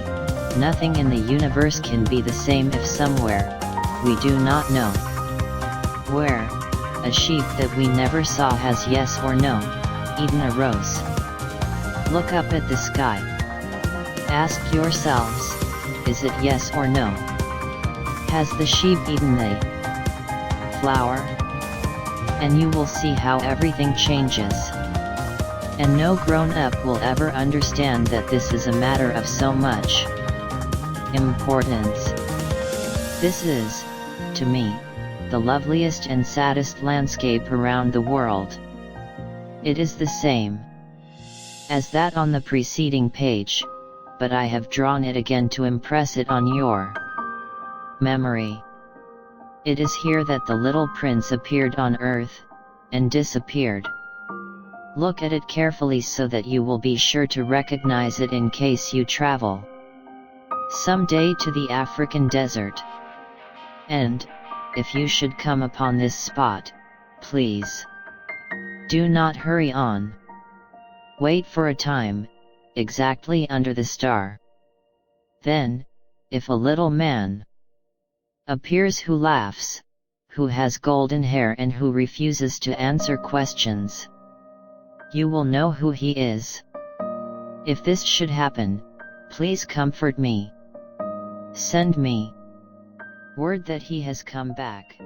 nothing in the universe can be the same if somewhere, we do not know where, a sheep that we never saw has yes or no, eaten a rose. Look up at the sky. Ask yourselves, is it yes or no? Has the sheep eaten the flour? And you will see how everything changes. And no grown-up will ever understand that this is a matter of so much importance. This is, to me, the loveliest and saddest landscape around the world. It is the same as that on the preceding page, but I have drawn it again to impress it on your memory. It is here that the little prince appeared on earth, and disappeared. Look at it carefully so that you will be sure to recognize it in case you travel someday to the African desert. And, if you should come upon this spot, please do not hurry on. Wait for a time, exactly under the star. Then, if a little man appears who laughs, who has golden hair and who refuses to answer questions, you will know who he is. If this should happen, please comfort me. Send me word that he has come back.